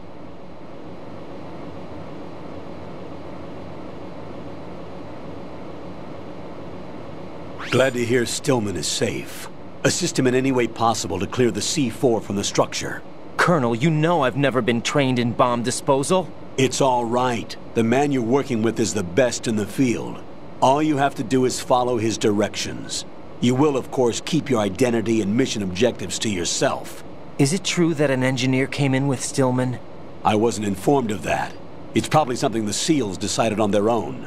Glad to hear Stillman is safe. Assist him in any way possible to clear the C4 from the structure. Colonel, you know I've never been trained in bomb disposal. It's all right. The man you're working with is the best in the field. All you have to do is follow his directions. You will, of course, keep your identity and mission objectives to yourself. Is it true that an engineer came in with Stillman? I wasn't informed of that. It's probably something the SEALs decided on their own.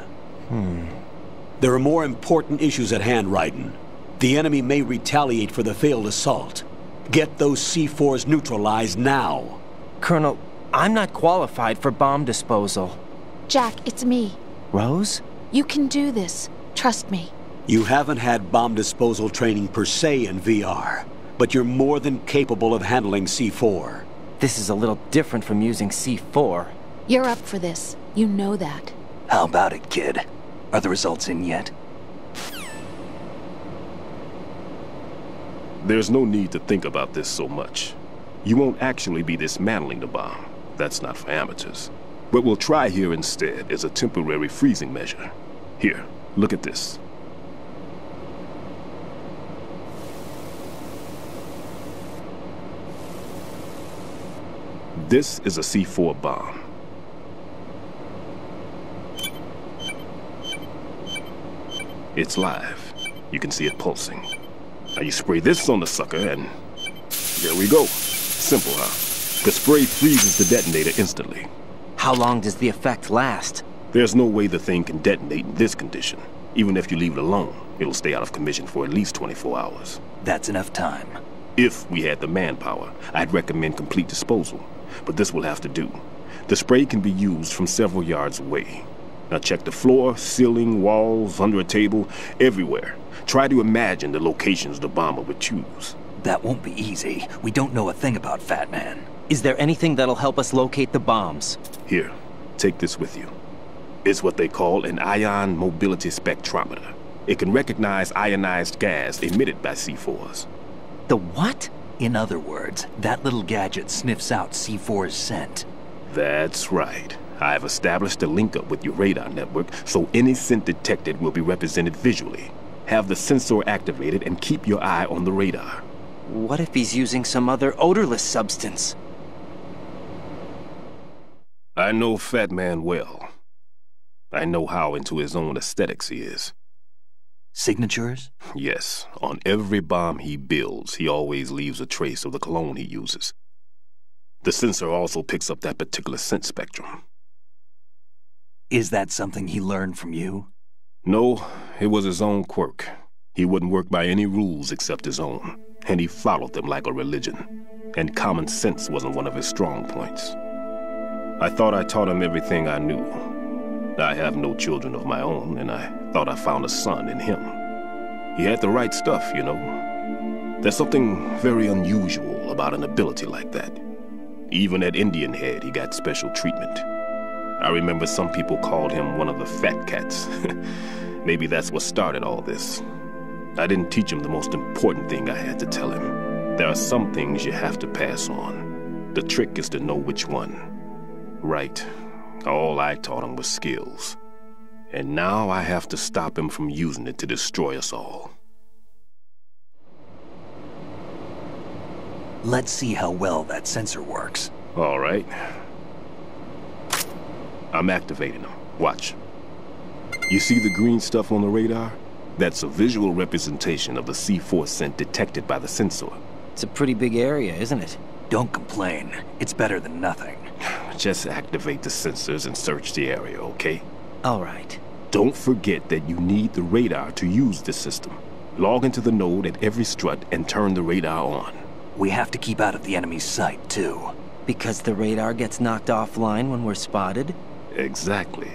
There are more important issues at hand, Raiden. The enemy may retaliate for the failed assault. Get those C4s neutralized now. Colonel, I'm not qualified for bomb disposal. Jack, it's me. Rose? You can do this. Trust me. You haven't had bomb disposal training per se in VR, but you're more than capable of handling C4. This is a little different from using C4. You're up for this. You know that. How about it, kid? Are the results in yet? There's no need to think about this so much. You won't actually be dismantling the bomb. That's not for amateurs. What we'll try here instead is a temporary freezing measure. Here, look at this. This is a C4 bomb. It's live. You can see it pulsing. Now you spray this on the sucker and there we go. Simple, huh? The spray freezes the detonator instantly. How long does the effect last? There's no way the thing can detonate in this condition. Even if you leave it alone, it'll stay out of commission for at least 24 hours. That's enough time. If we had the manpower, I'd recommend complete disposal. But this will have to do. The spray can be used from several yards away. Now check the floor, ceiling, walls, under a table, everywhere. Try to imagine the locations the bomber would choose. That won't be easy. We don't know a thing about Fat Man. Is there anything that'll help us locate the bombs? Here, take this with you. It's what they call an ion mobility spectrometer. It can recognize ionized gas emitted by C4s. The what? In other words, that little gadget sniffs out C4's scent. That's right. I have established a link-up with your radar network, so any scent detected will be represented visually. Have the sensor activated and keep your eye on the radar. What if he's using some other odorless substance? I know Fat Man well. I know how into his own aesthetics he is. Signatures? Yes. On every bomb he builds, he always leaves a trace of the cologne he uses. The sensor also picks up that particular scent spectrum. Is that something he learned from you? No, it was his own quirk. He wouldn't work by any rules except his own, and he followed them like a religion. And common sense wasn't one of his strong points. I thought I taught him everything I knew. I have no children of my own, and I thought I found a son in him. He had the right stuff, you know. There's something very unusual about an ability like that. Even at Indian Head, he got special treatment. I remember some people called him one of the fat cats. Maybe that's what started all this. I didn't teach him the most important thing I had to tell him. There are some things you have to pass on. The trick is to know which one. Right. All I taught him was skills. And now I have to stop him from using it to destroy us all. Let's see how well that sensor works. All right. I'm activating them. Watch. You see the green stuff on the radar? That's a visual representation of the C4 scent detected by the sensor. It's a pretty big area, isn't it? Don't complain. It's better than nothing. Just activate the sensors and search the area, okay? All right. Don't forget that you need the radar to use this system. Log into the node at every strut and turn the radar on. We have to keep out of the enemy's sight, too. Because the radar gets knocked offline when we're spotted? Exactly.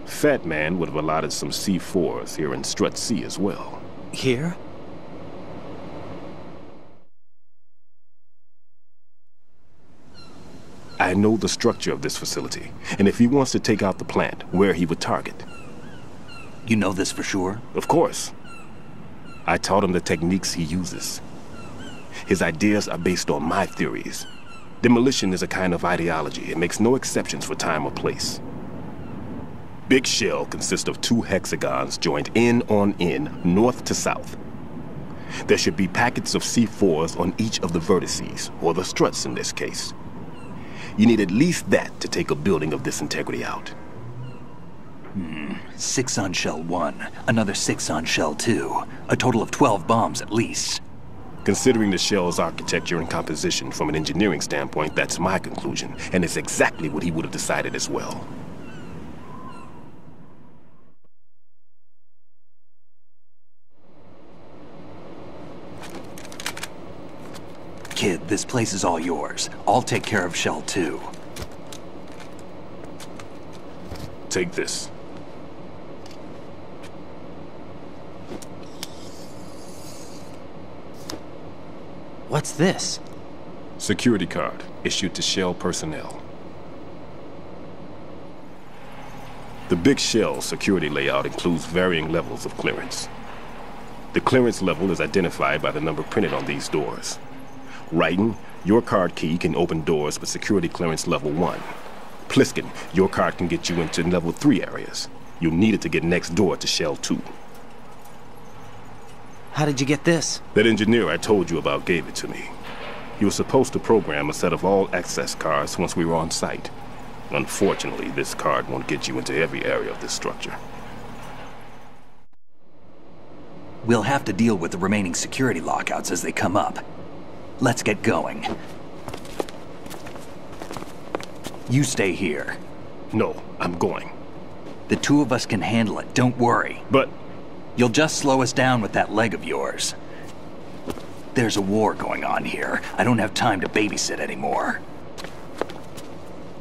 Fat Man would have allotted some C4s here in Strut C as well. Here? I know the structure of this facility, and if he wants to take out the plant, where he would target. You know this for sure? Of course. I taught him the techniques he uses. His ideas are based on my theories. Demolition is a kind of ideology. It makes no exceptions for time or place. Big shell consists of 2 hexagons joined end on end, north to south. There should be packets of C4s on each of the vertices, or the struts in this case. You need at least that to take a building of this integrity out. 6 on shell 1, another 6 on shell 2. A total of 12 bombs at least. Considering the shell's architecture and composition from an engineering standpoint, that's my conclusion, and it's exactly what he would have decided as well. Kid, this place is all yours. I'll take care of shell 2. Take this. What's this? Security card, issued to Shell personnel. The Big Shell security layout includes varying levels of clearance. The clearance level is identified by the number printed on these doors. Raiden, your card key can open doors with security clearance level 1. Pliskin, your card can get you into level 3 areas. You'll need it to get next door to Shell 2. How did you get this? That engineer I told you about gave it to me. He was supposed to program a set of all-access cards once we were on site. Unfortunately, this card won't get you into every area of this structure. We'll have to deal with the remaining security lockouts as they come up. Let's get going. You stay here. No, I'm going. The 2 of us can handle it, don't worry. But... You'll just slow us down with that leg of yours. There's a war going on here. I don't have time to babysit anymore.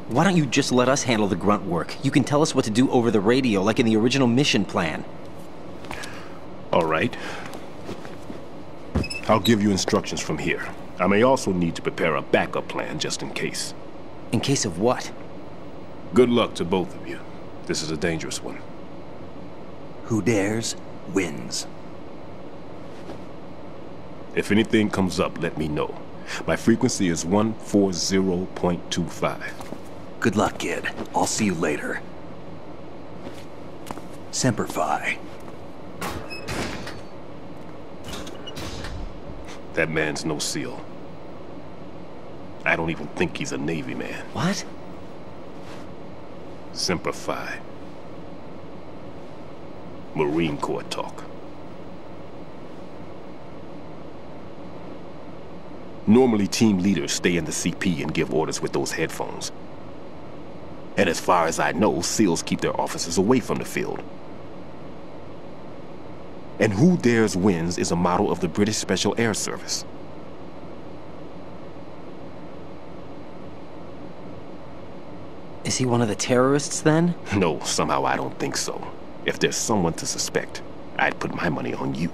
Why don't you just let us handle the grunt work? You can tell us what to do over the radio, like in the original mission plan. All right. I'll give you instructions from here. I may also need to prepare a backup plan just in case. In case of what? Good luck to both of you. This is a dangerous one. Who dares, wins. If anything comes up, let me know. My frequency is 140.25. Good luck, kid. I'll see you later. Semper Fi. That man's no SEAL. I don't even think he's a Navy man. What? Semper Fi. Marine Corps talk. Normally, team leaders stay in the CP and give orders with those headphones. And as far as I know, SEALs keep their officers away from the field. And who dares wins is a motto of the British Special Air Service. Is he one of the terrorists, then? No, somehow I don't think so. If there's someone to suspect, I'd put my money on you.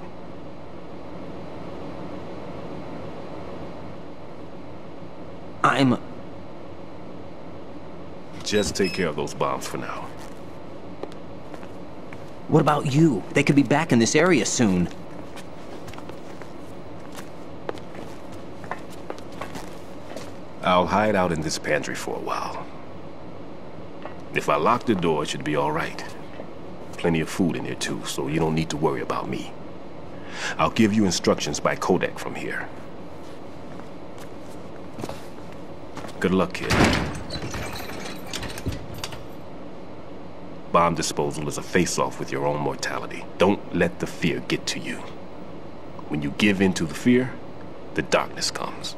Just take care of those bombs for now. What about you? They could be back in this area soon. I'll hide out in this pantry for a while. If I lock the door, it should be all right. Plenty of food in here too, so you don't need to worry about me. I'll give you instructions by codec from here. Good luck, kid. Bomb disposal is a face-off with your own mortality. Don't let the fear get to you. When you give in to the fear, the darkness comes.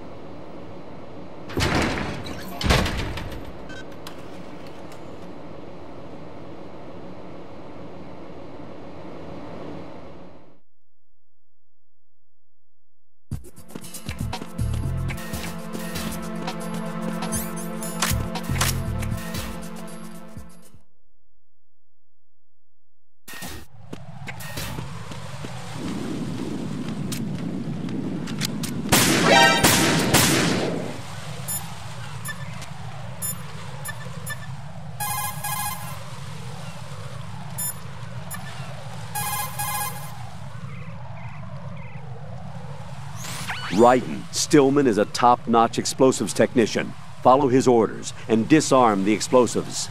Raiden, Stillman is a top-notch explosives technician. Follow his orders and disarm the explosives.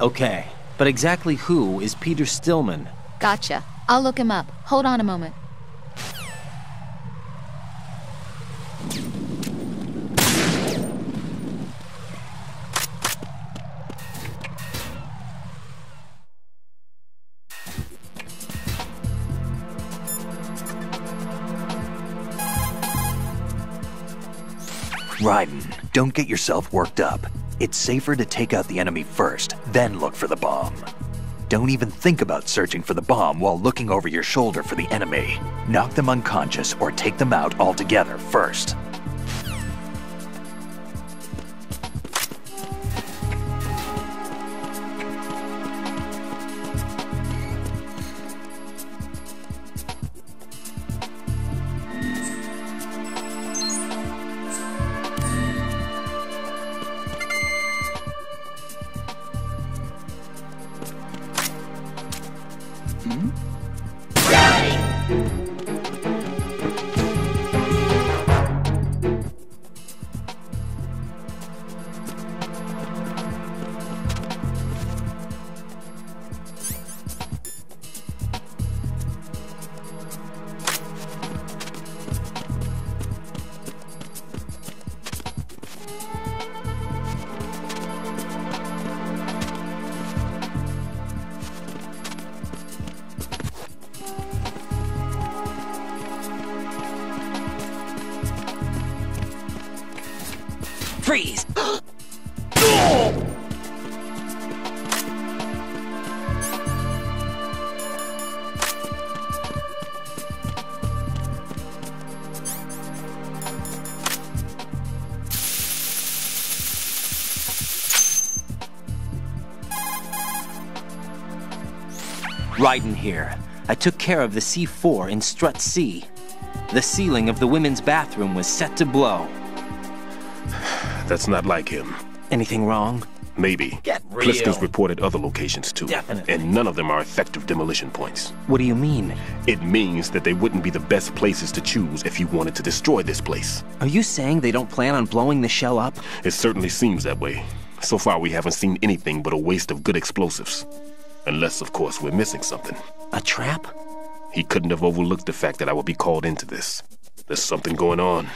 Okay, but exactly who is Peter Stillman? Gotcha. I'll look him up. Hold on a moment. Raiden, don't get yourself worked up. It's safer to take out the enemy first, then look for the bomb. Don't even think about searching for the bomb while looking over your shoulder for the enemy. Knock them unconscious or take them out altogether first. Freeze! Raiden here. I took care of the C4 in Strut C. The ceiling of the women's bathroom was set to blow. That's not like him. Anything wrong? Maybe. Get real. Pliskin's reported other locations too. Definitely. And none of them are effective demolition points. What do you mean? It means that they wouldn't be the best places to choose if you wanted to destroy this place. Are you saying they don't plan on blowing the shell up? It certainly seems that way. So far, we haven't seen anything but a waste of good explosives. Unless, of course, we're missing something. A trap? He couldn't have overlooked the fact that I would be called into this. There's something going on.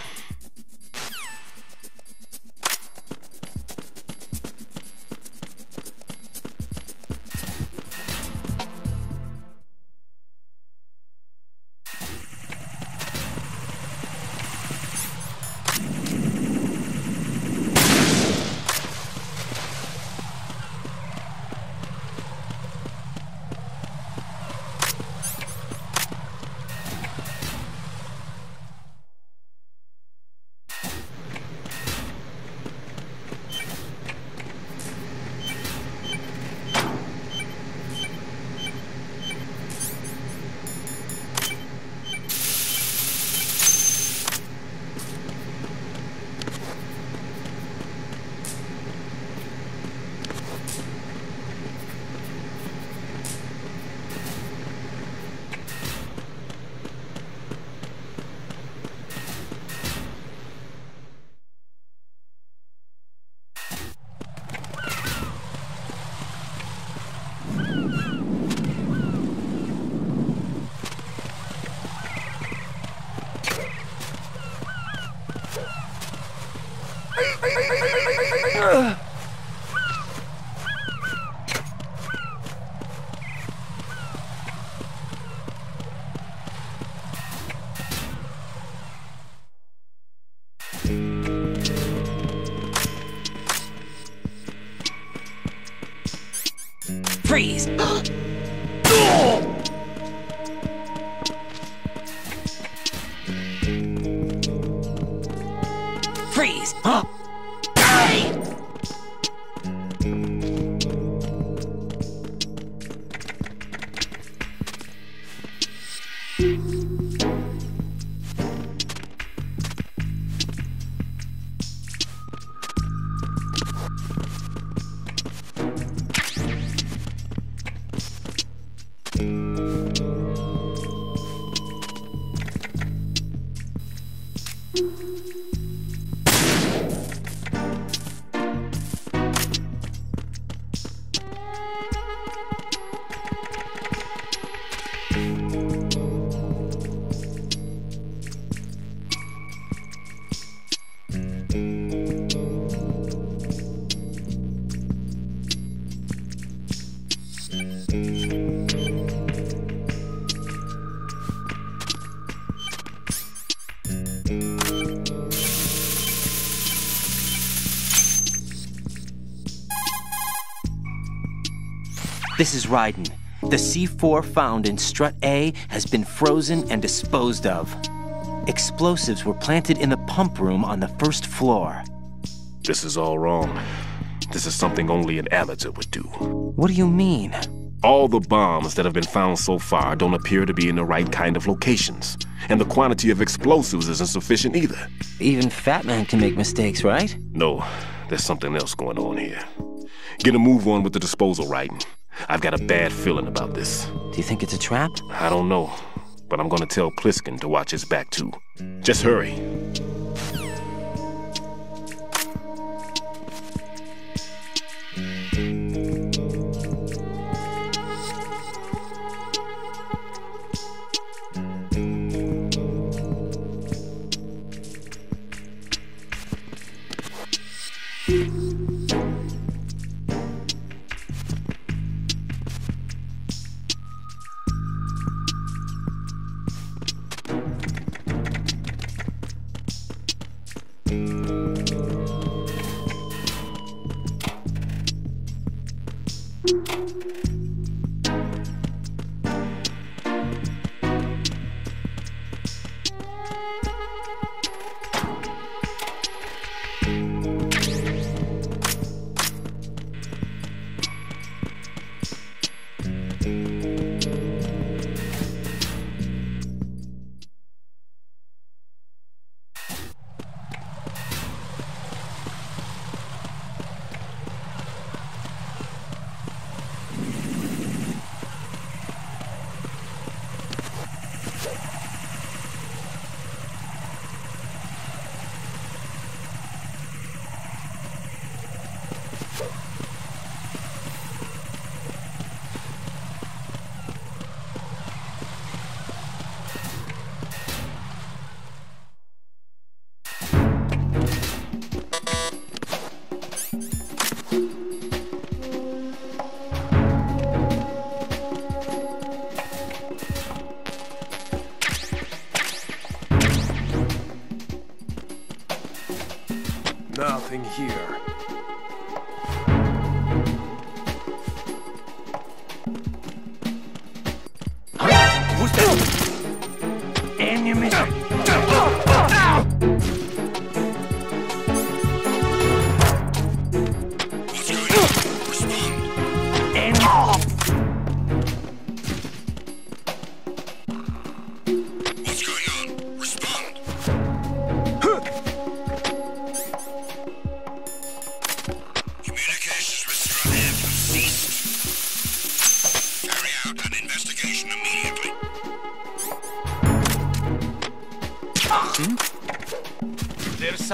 Freeze! Freeze! This is Raiden. The C4 found in Strut A has been frozen and disposed of. Explosives were planted in the pump room on the first floor. This is all wrong. This is something only an amateur would do. What do you mean? All the bombs that have been found so far don't appear to be in the right kind of locations. And the quantity of explosives isn't sufficient either. Even Fat Man can make mistakes, right? No, there's something else going on here. Get a move on with the disposal, Raiden. I've got a bad feeling about this. Do you think it's a trap? I don't know, but I'm gonna tell Pliskin to watch his back too. Just hurry.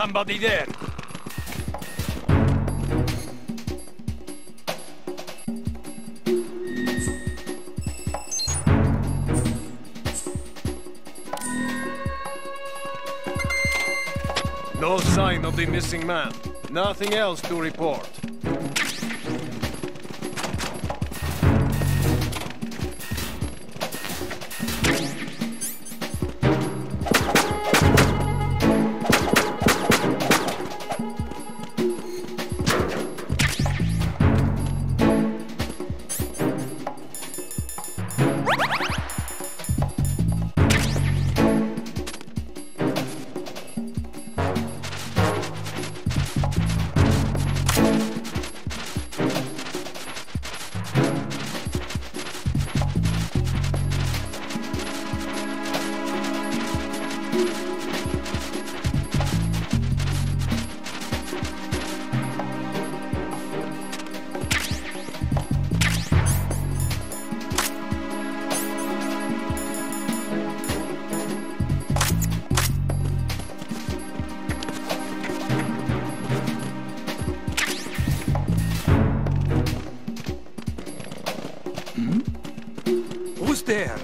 somebody there. No sign of the missing man. Nothing else to report. Who's there?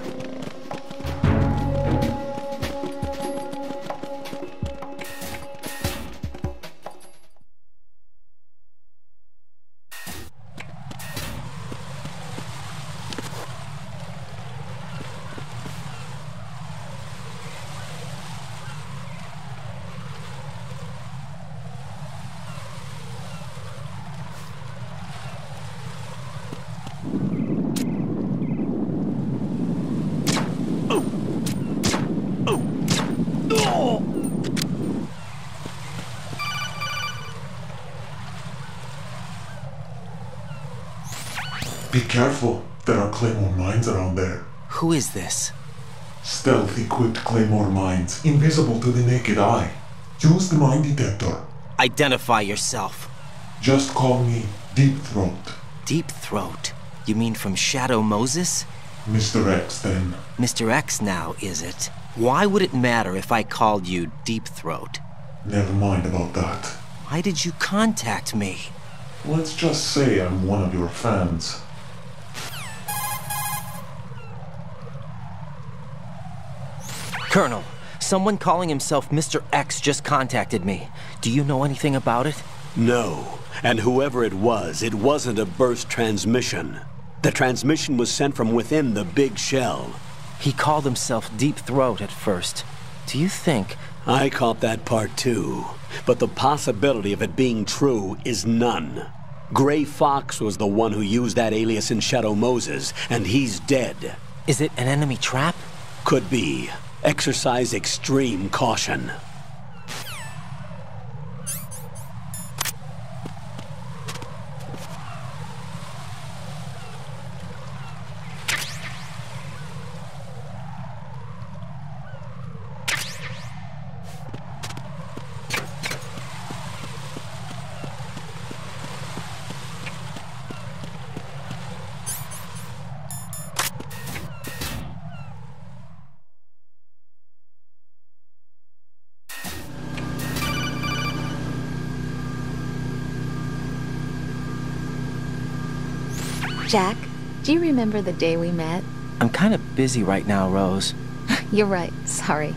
Be careful, there are Claymore mines around there. Who is this? Stealth-equipped Claymore mines, invisible to the naked eye. Use the mine detector. Identify yourself. Just call me Deep Throat. Deep Throat? You mean from Shadow Moses? Mr. X, then. Mr. X now, is it? Why would it matter if I called you Deep Throat? Never mind about that. Why did you contact me? Let's just say I'm one of your fans. Colonel, someone calling himself Mr. X just contacted me. Do you know anything about it? No. And whoever it wasn't a burst transmission. The transmission was sent from within the big shell. He called himself Deep Throat at first. Do you think... I caught that part too. But the possibility of it being true is none. Gray Fox was the one who used that alias in Shadow Moses, and he's dead. Is it an enemy trap? Could be. Exercise extreme caution. Jack, do you remember the day we met? I'm kind of busy right now, Rose. You're right, sorry.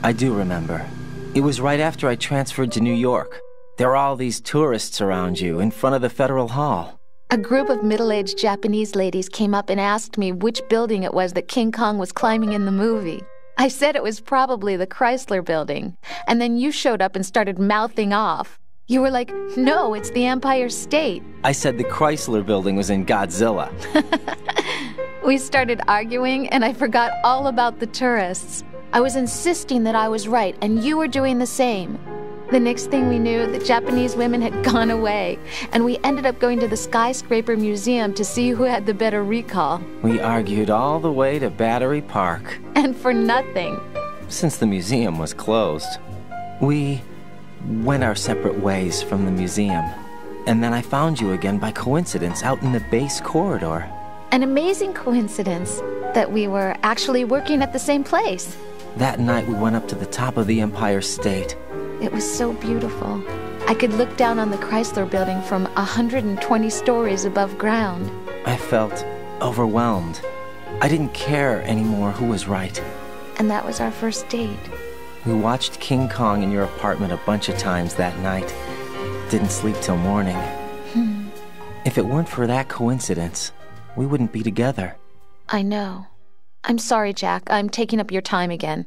I do remember. It was right after I transferred to New York. There are all these tourists around you, in front of the Federal Hall. A group of middle-aged Japanese ladies came up and asked me which building it was that King Kong was climbing in the movie. I said it was probably the Chrysler Building, and then you showed up and started mouthing off. You were like, no, it's the Empire State. I said the Chrysler Building was in Godzilla. We started arguing, and I forgot all about the tourists. I was insisting that I was right, and you were doing the same. The next thing we knew, the Japanese women had gone away, and we ended up going to the Skyscraper Museum to see who had the better recall. We argued all the way to Battery Park. And for nothing. Since the museum was closed. We went our separate ways from the museum. And then I found you again by coincidence out in the base corridor. An amazing coincidence that we were actually working at the same place. That night we went up to the top of the Empire State. It was so beautiful. I could look down on the Chrysler building from 120 stories above ground. I felt overwhelmed. I didn't care anymore who was right. And that was our first date. We watched King Kong in your apartment a bunch of times that night. Didn't sleep till morning. If it weren't for that coincidence, we wouldn't be together. I know. I'm sorry, Jack. I'm taking up your time again.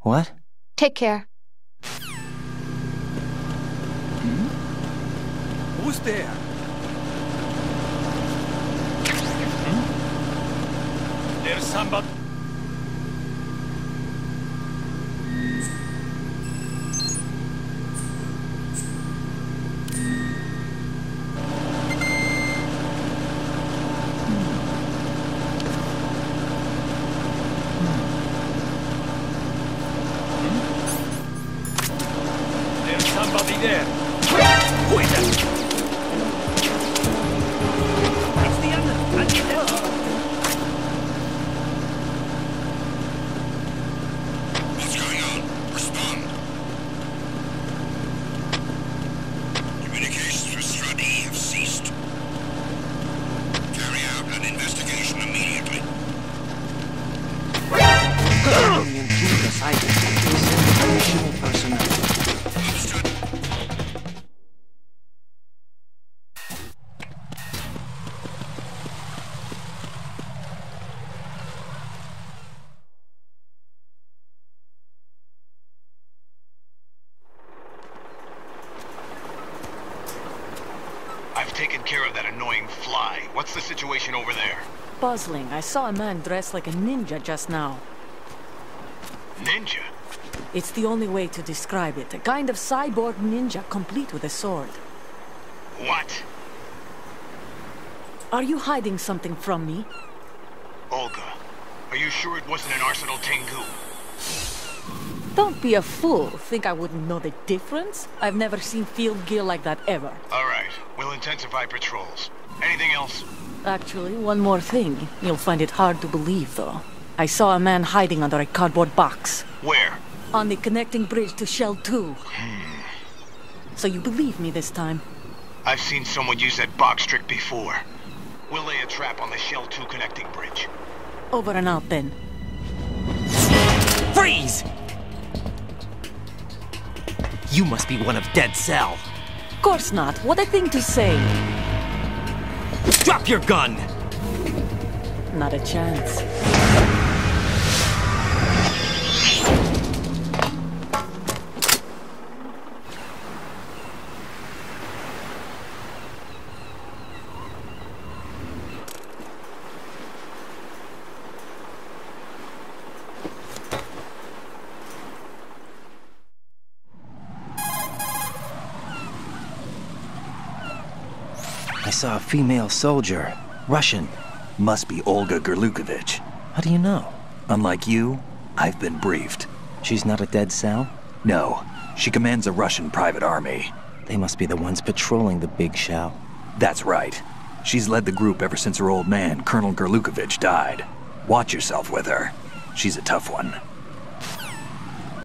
What? Take care. Who's there? There's somebody. There's somebody there. Who is that? What's going on? Respond. Communications with Strut-E have ceased. Carry out an investigation immediately. I've taken care of that annoying fly. What's the situation over there? Puzzling. I saw a man dressed like a ninja just now. Ninja? It's the only way to describe it. A kind of cyborg ninja, complete with a sword. What? Are you hiding something from me? Olga, are you sure it wasn't an Arsenal Tengu? Don't be a fool. Think I wouldn't know the difference? I've never seen field gear like that ever. All right, we'll intensify patrols. Anything else? Actually, one more thing. You'll find it hard to believe, though. I saw a man hiding under a cardboard box. Where? On the connecting bridge to Shell 2. So you believe me this time? I've seen someone use that box trick before. We'll lay a trap on the Shell 2 connecting bridge. Over and out, then. Freeze! You must be one of Dead Cell. Of course not. What a thing to say. Drop your gun! Not a chance. I saw a female soldier. Russian. Must be Olga Gerlukovich. How do you know? Unlike you, I've been briefed. She's not a Dead Cell? No. She commands a Russian private army. They must be the ones patrolling the big shell. That's right. She's led the group ever since her old man, Colonel Gerlukovich, died. Watch yourself with her. She's a tough one.